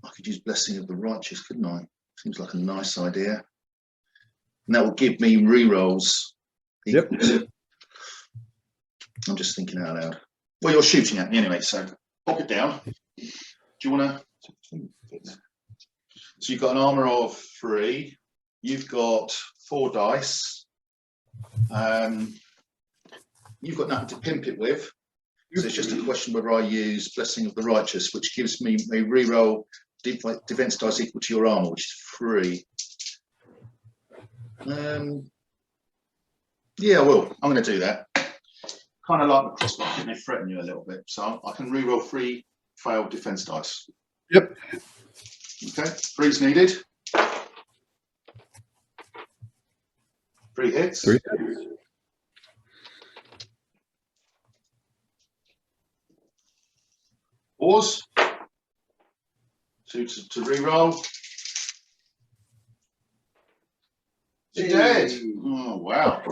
I could use Blessing of the Righteous, couldn't I? Seems like a nice idea. And that will give me rerolls. Yep. I'm just thinking out loud. Well, you're shooting at me anyway, so pop it down. Do you want to? So you've got an armor of 3. You've got 4 dice. You've got nothing to pimp it with. So it's just a question whether I use Blessing of the Righteous, which gives me a reroll defense dice equal to your armor, which is 3. Yeah, well, I'm going to do that. Kind of like the crossbow, they threaten you a little bit, so I can reroll 3 failed defense dice. Yep. Okay, 3's needed. 3 hits. 3. Pause. 2 to reroll. You're dead. Oh wow.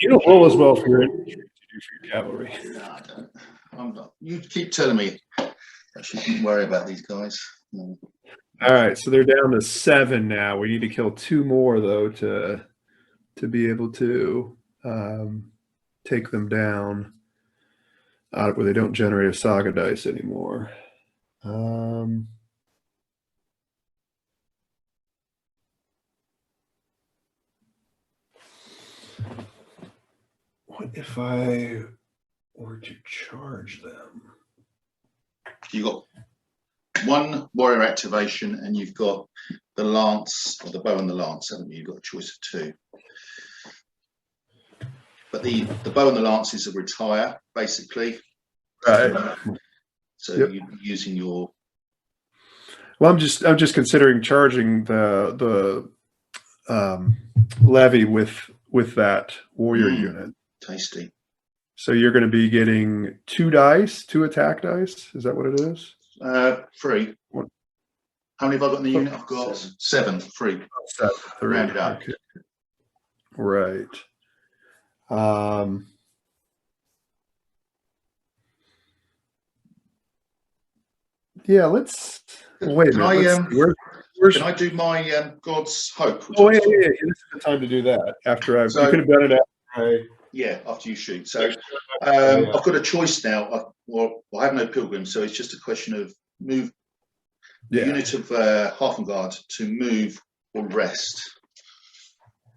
You don't roll as well for your infantry as you do for your cavalry. No, I don't. I'm not. You keep telling me I shouldn't worry about these guys. No. All right, so they're down to 7 now. We need to kill 2 more though to be able to take them down where they don't generate a Saga dice anymore. What if I were to charge them? You got 1 warrior activation, and you've got the lance, or the bow and the lance, haven't you? You've got a choice of 2. But the bow and the lance is a retire, basically. Right. So Yep. you're using your. Well, I'm just considering charging the levy with that warrior unit. Tasty. So you're going to be getting 2 dice, 2 attack dice. Is that what it is? 3. What? How many have I got in the unit? I've got 7. 3. 7. Round it up. Okay. Right. Yeah, let's wait a minute. Can I do my God's Hope? Oh, yeah. This is the time to do that. After you could have done it after Yeah, after you shoot. So I've got a choice now. I have no pilgrim, so it's just a question of move the unit of Halfengard to move or rest.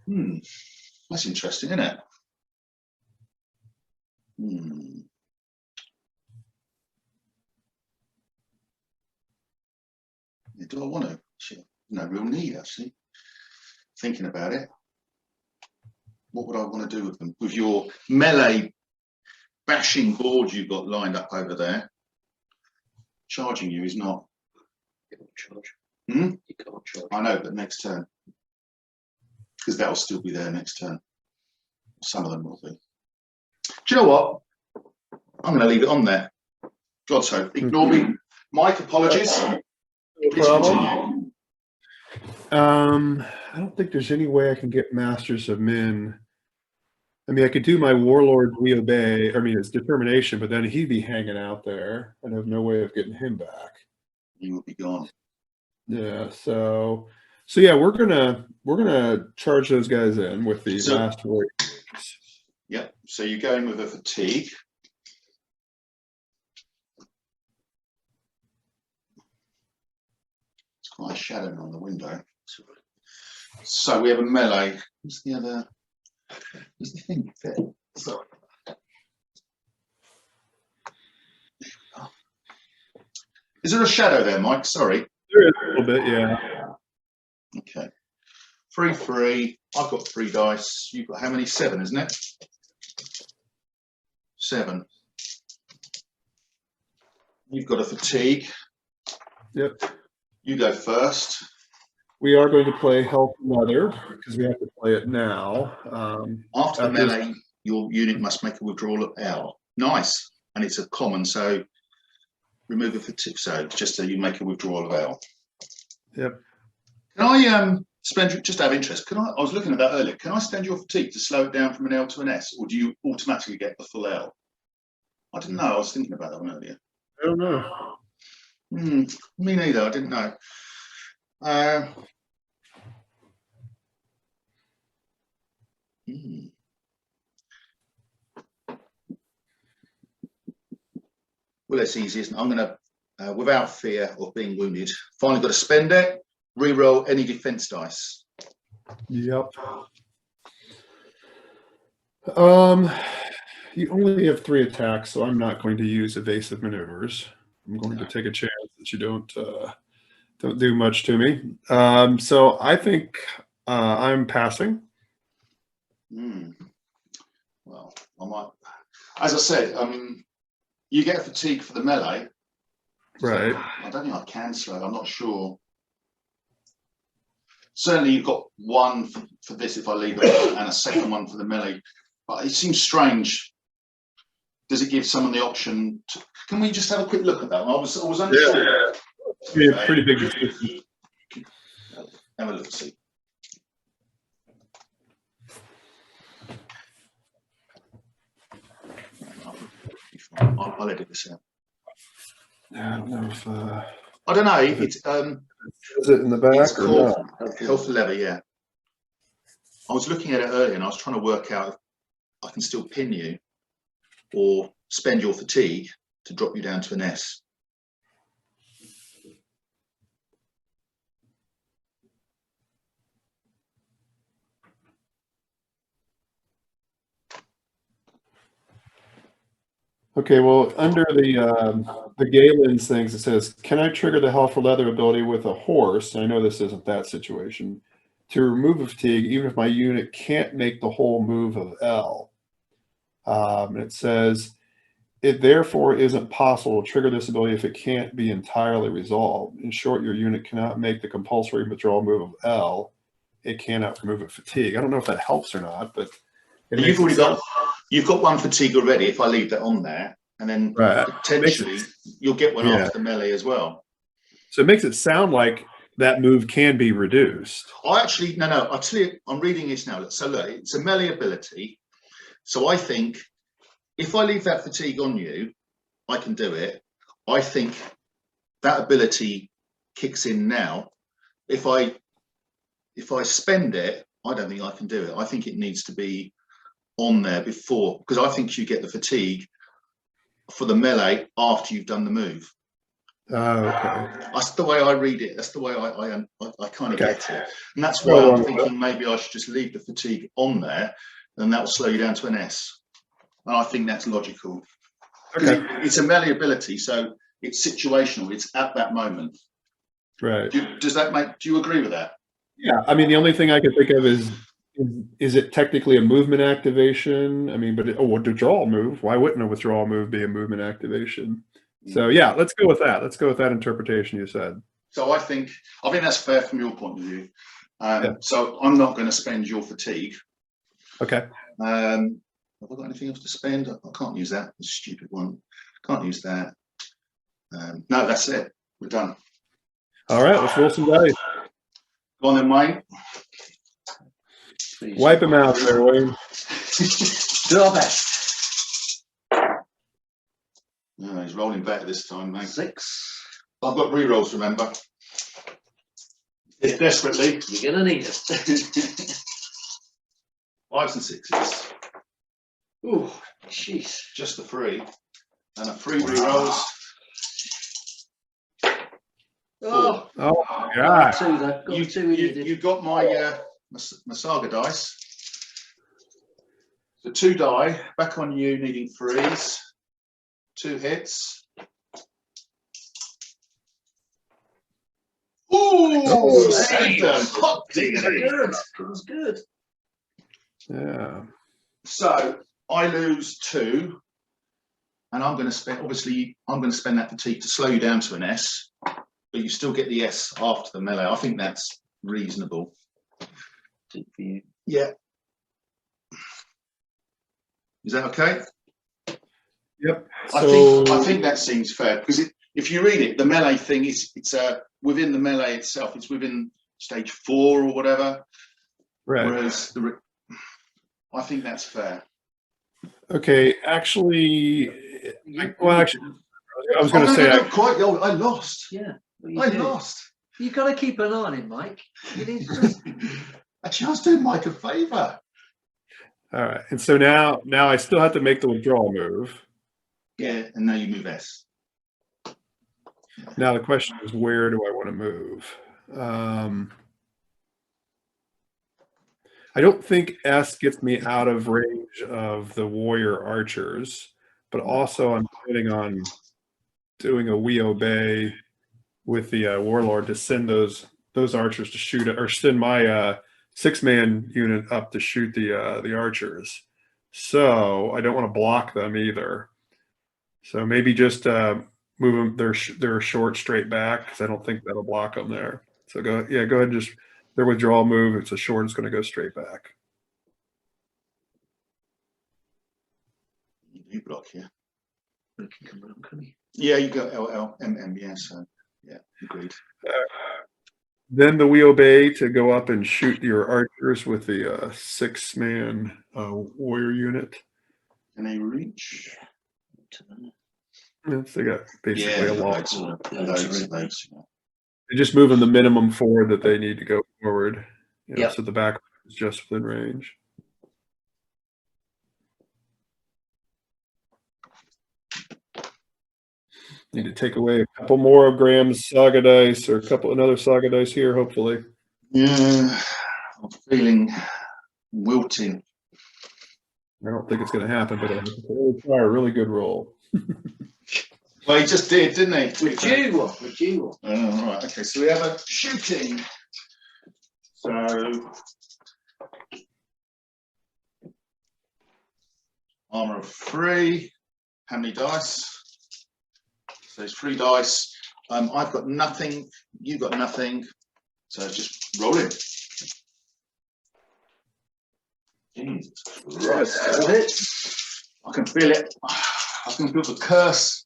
That's interesting, isn't it? Do I want to? No real need, actually. Thinking about it. What would I want to do with them? With your melee bashing board you've got lined up over there, charging you is not. You can't charge. You can't charge. I know, but next turn. Because that'll still be there next turn. Some of them will be. Do you know what? I'm going to leave it on there. God's hope. Ignore me. Mike, apologies. Please continue. I don't think there's any way I can get Masters of Men. I mean, I could do my Warlord We Obey. I mean, it's determination, but then he'd be hanging out there. I'd have no way of getting him back. He will be gone. Yeah. So yeah, we're gonna charge those guys in with the last warriors. Yep. So you're going with a fatigue. quite a shadow on the window. So we have a melee. What's the other? What's the thing fit? Sorry. Is there a shadow there, Mike? Sorry. There is a little bit, yeah. Okay. 3-3. I've got 3 dice. You've got how many? 7, isn't it? 7. You've got a fatigue. Yep. You go first. We are going to play Health Leather because we have to play it now. After the melee, your unit must make a withdrawal of L. Nice. And it's a common, so remove a fatigue. So just so you make a withdrawal of L. Yep. Can I spend, just out of interest, can I was looking at that earlier, can I spend your fatigue to slow it down from an L to an S, or do you automatically get the full L? I didn't know. I was thinking about that one earlier. I don't know. Me neither. I didn't know. Well, it's easy, isn't it? I'm going to, without fear of being wounded, finally got to spend it, re-roll any defense dice. Yep. You only have 3 attacks, so I'm not going to use evasive maneuvers. I'm going to take a chance that you don't do much to me. So I think I'm passing. Well, I might. As I said, you get a fatigue for the melee. Right. So I don't think I can slow. I'm not sure. Certainly, you've got 1 for this if I leave it, and a second one for the melee. But it seems strange. Does it give someone the option? Can we just have a quick look at that? I was unsure. Yeah, pretty big decision. Have a look. See. I'll edit this out. I don't know if I don't know. It's is it in the back it's or called not? Health Leather. Yeah. I was looking at it earlier, and I was trying to work out if I can still pin you, or spend your fatigue to drop you down to an S. Okay, well, under the Galen's things, it says, can I trigger the Health for Leather ability with a horse? I know this isn't that situation. To remove a fatigue, even if my unit can't make the whole move of L. And it says, it therefore isn't possible to trigger this ability if it can't be entirely resolved. In short, your unit cannot make the compulsory withdrawal move of L. It cannot remove a fatigue. I don't know if that helps or not, but you've got 1 fatigue already. If I leave that on there, and then potentially you'll get one after the melee as well. So it makes it sound like that move can be reduced. I actually no. I'll tell you. I'm reading this now. So look, it's a melee ability. So I think if I leave that fatigue on you, I can do it. I think that ability kicks in now. If I spend it, I don't think I can do it. I think it needs to be on there before, because I think you get the fatigue for the melee after you've done the move. Okay. That's the way I read it. That's the way I kind of get it. And that's why I'm thinking maybe I should just leave the fatigue on there, and that will slow you down to an S. And I think that's logical. Okay. It's a melee ability, so it's situational. It's at that moment. Right. Do you agree with that? Yeah. I mean, the only thing I can think of is it technically a movement activation? I mean, but a withdrawal move. Why wouldn't a withdrawal move be a movement activation? So yeah, let's go with that. Let's go with that interpretation you said. So I think that's fair from your point of view. So I'm not going to spend your fatigue. Okay. Have I got anything else to spend? I can't use that. It's a stupid one. Can't use that. No, that's it. We're done. All right, let's roll some dice. Go on then, Wayne. Please. Wipe him out there, Wayne. Do our best. No, he's rolling better this time, mate. 6. I've got re-rolls, remember. If desperately. You're going to need it. 5s and 6s. Ooh, jeez. Just the 3. And a 3 re-rolls. Oh, Oh, got God. two there. Got You, the two he needed. you got my Saga dice. So 2 die, back on you, needing 3s. 2 hits. Ooh, Oh, saved them. Hot It was diggity. good. It was good. Yeah. So I lose 2, and I'm going to spend. Obviously, I'm going to spend that fatigue to slow you down to an S, but you still get the S after the melee. I think that's reasonable. Good for you. Yeah. Is that okay? Yep. I think that seems fair because if you read it, the melee thing is it's within the melee itself. It's within stage 4 or whatever. Right. Whereas I think that's fair. Okay. Actually, actually, I was Oh, going to say. no, quite. Oh, I lost. Yeah. I lost. You got to keep an eye on him, Mike. You need to just Actually, I was doing Mike a favour. All right. And so now I still have to make the withdrawal move. Yeah, and now you move S. Now the question is, where do I want to move? I don't think S gets me out of range of the warrior archers, but also I'm planning on doing a we obey with the warlord to send those archers to shoot, or send my 6-man unit up to shoot the archers. So I don't want to block them either. So maybe just move them. They're short straight back because I don't think that'll block them there. So go ahead and just their withdrawal move. It's a short. It's going to go straight back. You block here. We can come around, can we? Yeah, you got LLMM. Yeah, so yeah, agreed. Then the we obey to go up and shoot your archers with the 6-man warrior unit. Can they reach? Yes, they got basically a lot. Loads. They just move them the minimum forward that they need to go forward. Yep. So the back is just within range. Need to take away a couple more of Graham's Saga dice, or another Saga dice here, hopefully. Yeah, I'm feeling wilting. I don't think it's going to happen, but it'll try a really good roll. Well, he just did, didn't he? With you. Oh, right. Okay, so we have a shooting. So armor of 3. How many dice? So it's 3 dice. I've got nothing. You've got nothing. So just roll it. Jesus Christ. That's it. I can feel it. I can feel the curse.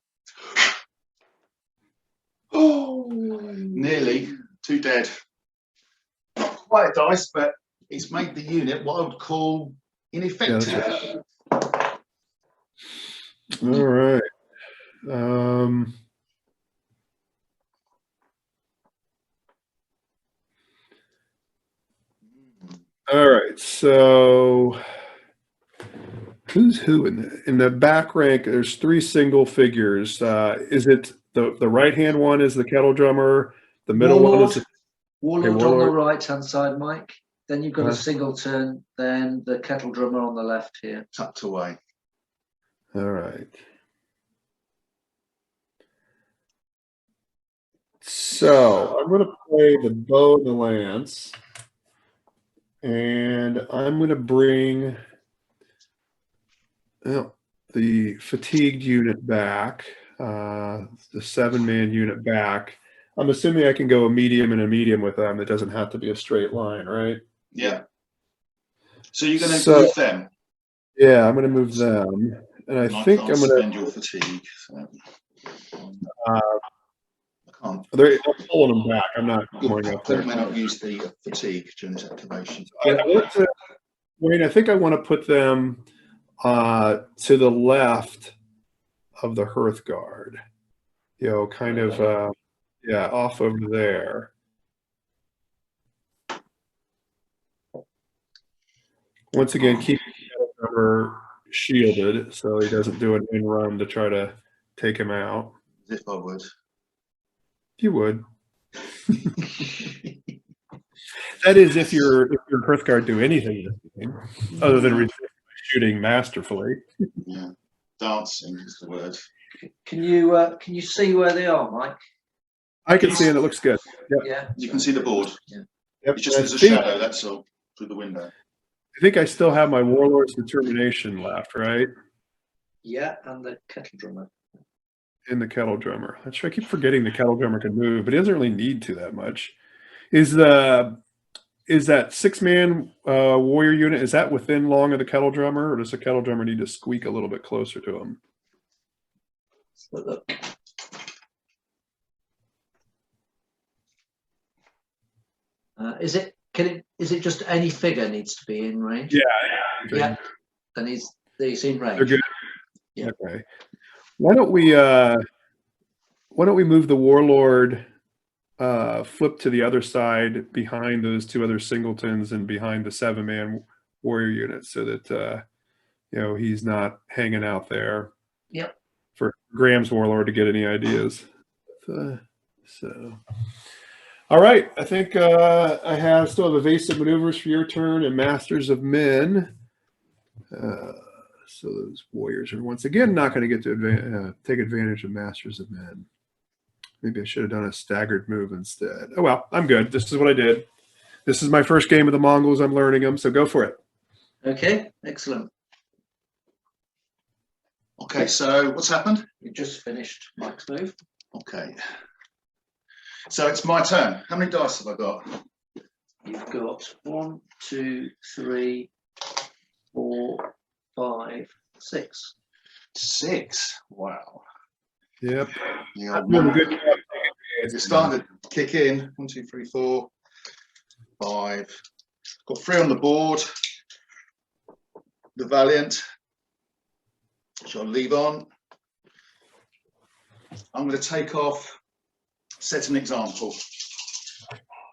Oh, nearly 2 dead. Not quite a dice, but it's made the unit what I would call ineffective. Yeah, all right. All right. So who's who in the back rank? There's 3 single figures. Is it the right hand one is the kettle drummer? The middle one is Warlord Okay, on the Warlord. right hand side, Mike. Then you've got a Uh-huh. singleton, then the kettle drummer on the left here. Tucked away. all right. So I'm going to play the bow and the lance, and I'm going to bring the fatigued unit back, the 7-man unit back. I'm assuming I can go a medium and a medium with them. It doesn't have to be a straight line, right? Yeah. So you're going to So- move them. Yeah, I'm going to move them, and I think I'm going to. spend your fatigue. So. I can't. I'm pulling them back. I'm not going up there. I may not use the fatigue during this activation. Wayne, I think I want to put them to the left of the hearth guard. Kind of, off over there. Once again, keep the number shielded so he doesn't do an in run to try to take him out. As if I would. If you would. That is, if your Hearthguard do anything this game, other than resist by shooting masterfully. Yeah, dancing is the word. Can you see where they are, Mike? I can see, and it looks good. Yep. Yeah. You can see the board. Yeah. Yep. It's just there's a shadow, that's all, through the window. I think I still have my Warlord's Determination left, right? Yeah, and the kettle drummer. In the Kettle Drummer. That's right. I keep forgetting the Kettle Drummer can move, but he doesn't really need to that much. Is that 6-man warrior unit, is that within long of the Kettle Drummer, or does the Kettle Drummer need to squeak a little bit closer to him? Look. Is it just any figure needs to be in range? Yeah. Then he's in range. They're good. Yeah. Okay. Why don't we move the Warlord flip to the other side behind those two other singletons and behind the 7-man warrior unit, so that he's not hanging out there. Yep. For Graham's Warlord to get any ideas. So, all right. I think I still have Evasive Maneuvers for your turn and Masters of Men. So those warriors are once again not going to get to take advantage of Masters of Men. Maybe I should have done a staggered move instead. Oh, well, I'm good. This is what I did. This is my first game of the Mongols. I'm learning them, so go for it. Okay, excellent. Okay, so what's happened? We just finished Mike's move. Okay. So it's my turn. How many dice have I got? You've got 1, 2, 3, 4, 5, 6. 6. Wow. Yep. Yeah, Good. you're starting to kick in. 1, 2, 3, 4, 5. Got 3 on the board. The Valiant, which I'll leave on. I'm going to take off, set an example.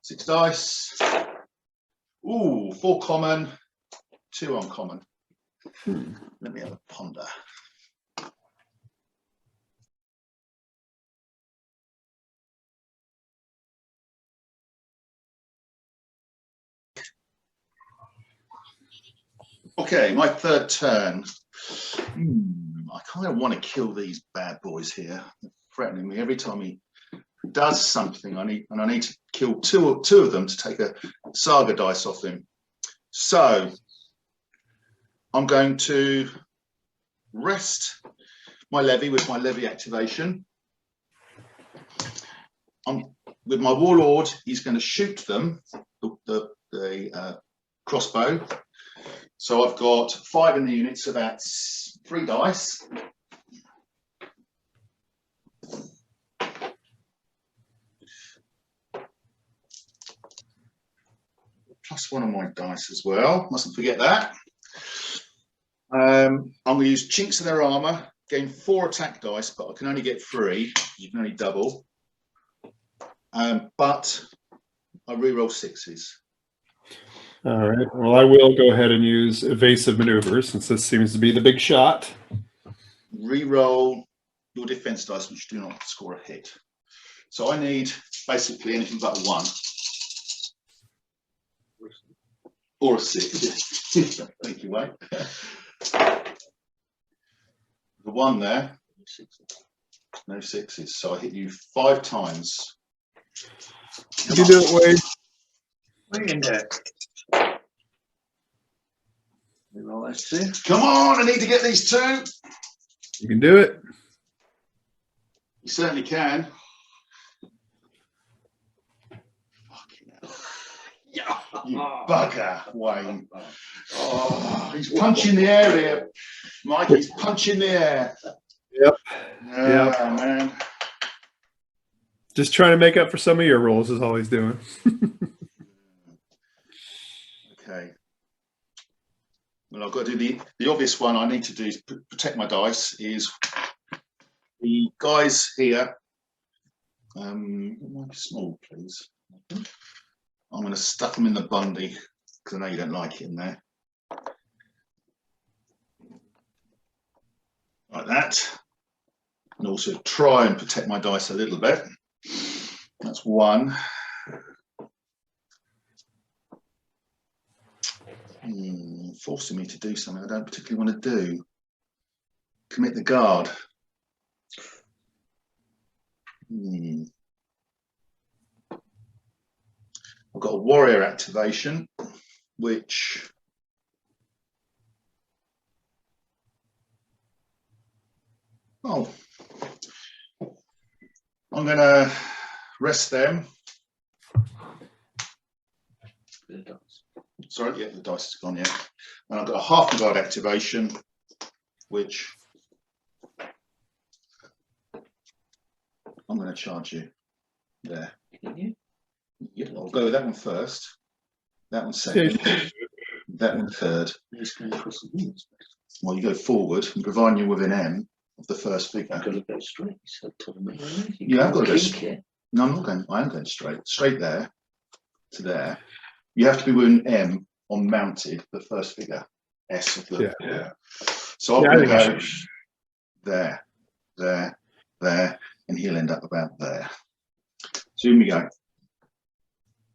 6 dice. Ooh, 4 common, 2 uncommon. Let me have a ponder. Okay, my third turn. I kind of want to kill these bad boys here. They're threatening me every time he does something. I need to kill two of them to take a Saga dice off him. So I'm going to rest my levy with my levy activation. With my Warlord, he's going to shoot them, the crossbow. So I've got 5 in the unit, so that's 3 dice. Plus 1 of my dice as well, mustn't forget that. I'm going to use chinks in their armour, gain 4 attack dice, but I can only get 3. You can only double. But I re-roll 6s. All right. Well, I will go ahead and use Evasive Maneuvers, since this seems to be the big shot. Re-roll your defense dice, which do not score a hit. So I need basically anything but a 1. Or a 6. Thank you, mate. The 1 there. No 6s. So I hit you 5 times. You can do it, Wade. What are you going to do? Roll those 2. Come on, I need to get these 2. You can do it. You certainly can. Fucking hell. You bugger, Wayne. Oh, he's punching the air here. Mike, he's punching the air. Yep. Yeah, man. Just trying to make up for some of your rolls is all he's doing. Okay. Well, I've got to do the obvious one I need to do is protect my dice is the guys here. Small, please. I'm going to stuff them in the Bundy because I know you don't like it in there. Like that. And also try and protect my dice a little bit. That's one. Forcing me to do something I don't particularly want to do. Commit the guard. I've got a warrior activation, which I'm going to rest them. Sorry, yeah, the dice is gone, yeah. And I've got a half guard activation, which I'm going to charge you there. Yeah, I'll go with that one first. That one second. That one third. Well, you go forward, and providing you're within M of the first figure. I've got to go straight. Yeah, I've got to go. No, I'm not going. I am going straight. Straight there to there. You have to be within M on mounted, the first figure. S of the. Yeah. So I'm going to go there, there, there, and he'll end up about there. So here we go.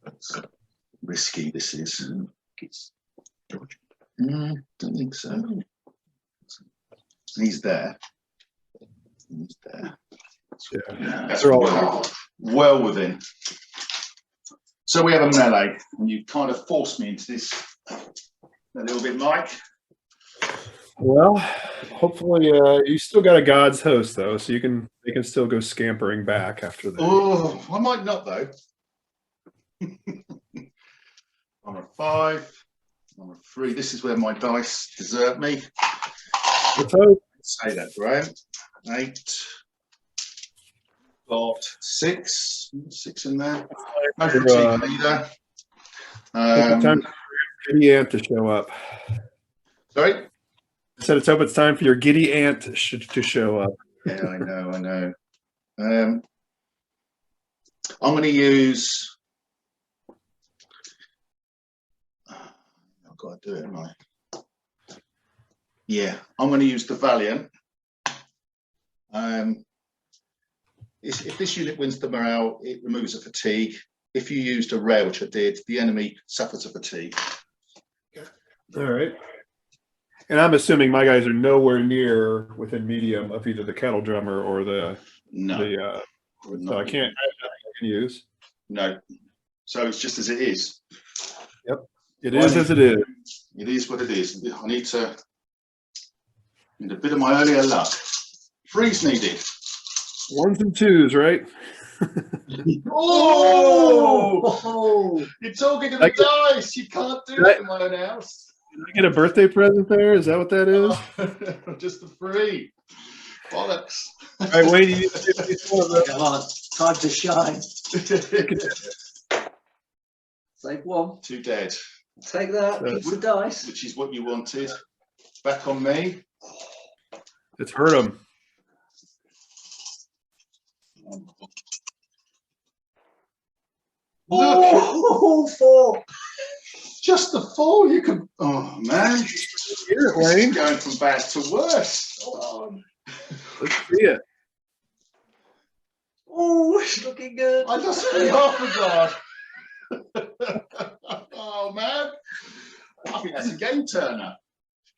That's risky, this is. Don't think so. He's there. He's there. Yeah. That's well within. So we have a melee, and you kind of forced me into this a little bit, Mike. Well, hopefully you still got a God's host though, so they can still go scampering back after that. Oh, I might not though. Number 5, number 3. This is where my dice desert me. Let's hope. Say that, Graham. 8. Got 6. 6 in there. No fatigue either. Time for your giddy ant to show up. Sorry? I said it's hope it's time for your giddy ant to show up. Yeah, I know. I'm going to use. I've got to do it, haven't I? Yeah, I'm going to use the Valiant. If this unit wins the morale, it removes a fatigue. If you used a rare, which I did, the enemy suffers a fatigue. All right. And I'm assuming my guys are nowhere near within medium of either the kettle drummer or the so I can't use. No. So it's just as it is. Yep. It is as it is. It is what it is. I need a bit of my earlier luck. Freeze needed. 1s and 2s, right? Oh! You're talking to the dice. You can't do that in my own house. Did I get a birthday present there? Is that what that is? Just the 3. Bollocks. All right, Wayne, you need to get one of those. Come on, time to shine. Save 1. 2 dead. Take that. Keep the dice. Which is what you wanted. Back on me. Let's hurt him. Oh, 4. Just the 4. You can. Oh man, Hear it, Wayne. it's going from bad to worse. Let's see it. Oh, it's looking good. I just spent half a guard. Oh man, I think that's a game turner.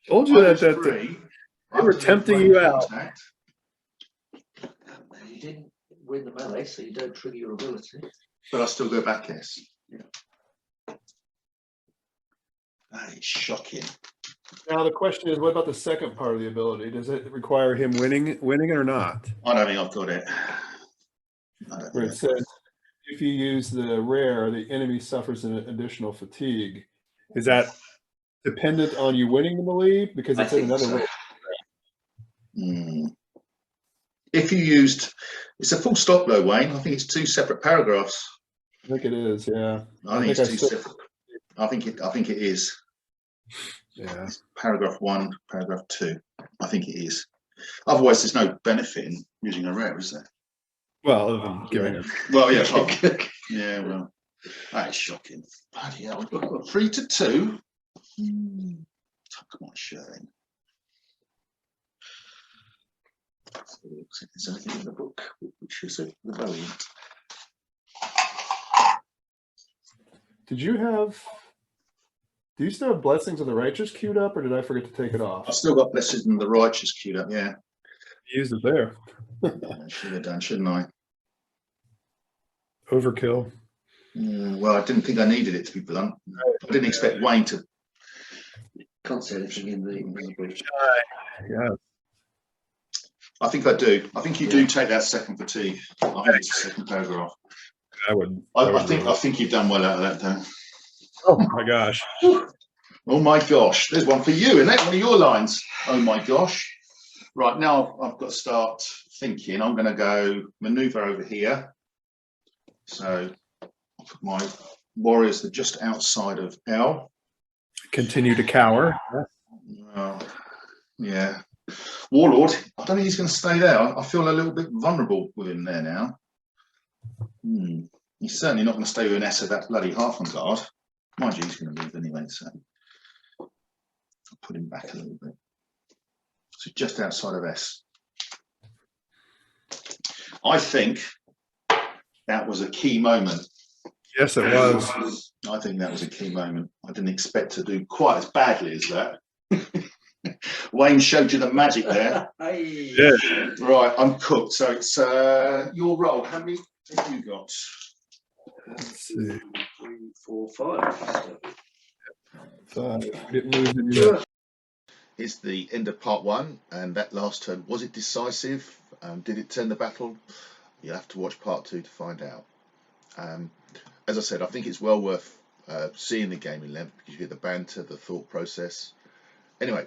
Told you that 3. they were tempting you out. You didn't win the melee, so you don't trigger your ability. But I still go back, yes. Yeah. That is shocking. Now the question is, what about the second part of the ability? Does it require him winning it or not? I don't think I've got it. Where it says, if you use the rare, the enemy suffers an additional fatigue. Is that dependent on you winning the melee? Because it's in another way. If you used, it's a full stop though, Wayne. I think it's 2 separate paragraphs. I think it is, yeah. I think it's 2 separate. I think it is. Yeah. It's paragraph 1, paragraph 2. I think it is. Otherwise, there's no benefit in using a rare, is there? Well, other than giving it. Well, yeah. Yeah. Well, that is shocking. Bloody hell! We've got 3 to 2. Tuck my shirt in. Is there anything in the book which is the Valiant? Did you have? Do you still have Blessings of the Righteous queued up, or did I forget to take it off? I've still got Blessed and the Righteous queued up, yeah. You used it there. I should have done, shouldn't I? Overkill. Well, I didn't think I needed it, to be blunt. I didn't expect Wayne to. Can't see anything in the bridge. Yeah. I think I do. I think you do take that second fatigue. I think it's the second paragraph. I would. I think you've done well out of that, Dan. Oh my gosh. Oh my gosh. There's one for you, isn't it? One of your lines. Oh my gosh. Right, now I've got to start thinking. I'm going to go maneuver over here. So I'll put my warriors are just outside of L. Continue to cower. Yeah. Warlord, I don't think he's going to stay there. I feel a little bit vulnerable with him there now. He's certainly not going to stay with an S of that bloody Halfling Guard. Mind you, he's going to move anyway, so I'll put him back a little bit. So just outside of S. I think that was a key moment. Yes, it was. I think that was a key moment. I didn't expect to do quite as badly as that. Wayne showed you the magic there. Yeah. Right, I'm cooked. So it's your roll. How many have you got? Let's see. 3, 4, 5. 5. We didn't lose any yet. It's the end of part 1, and that last turn, was it decisive? Did it turn the battle? You'll have to watch part 2 to find out. As I said, I think it's well worth seeing the game in length because you get the banter, the thought process. Anyway,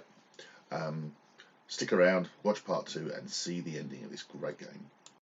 stick around, watch part 2 and see the ending of this great game.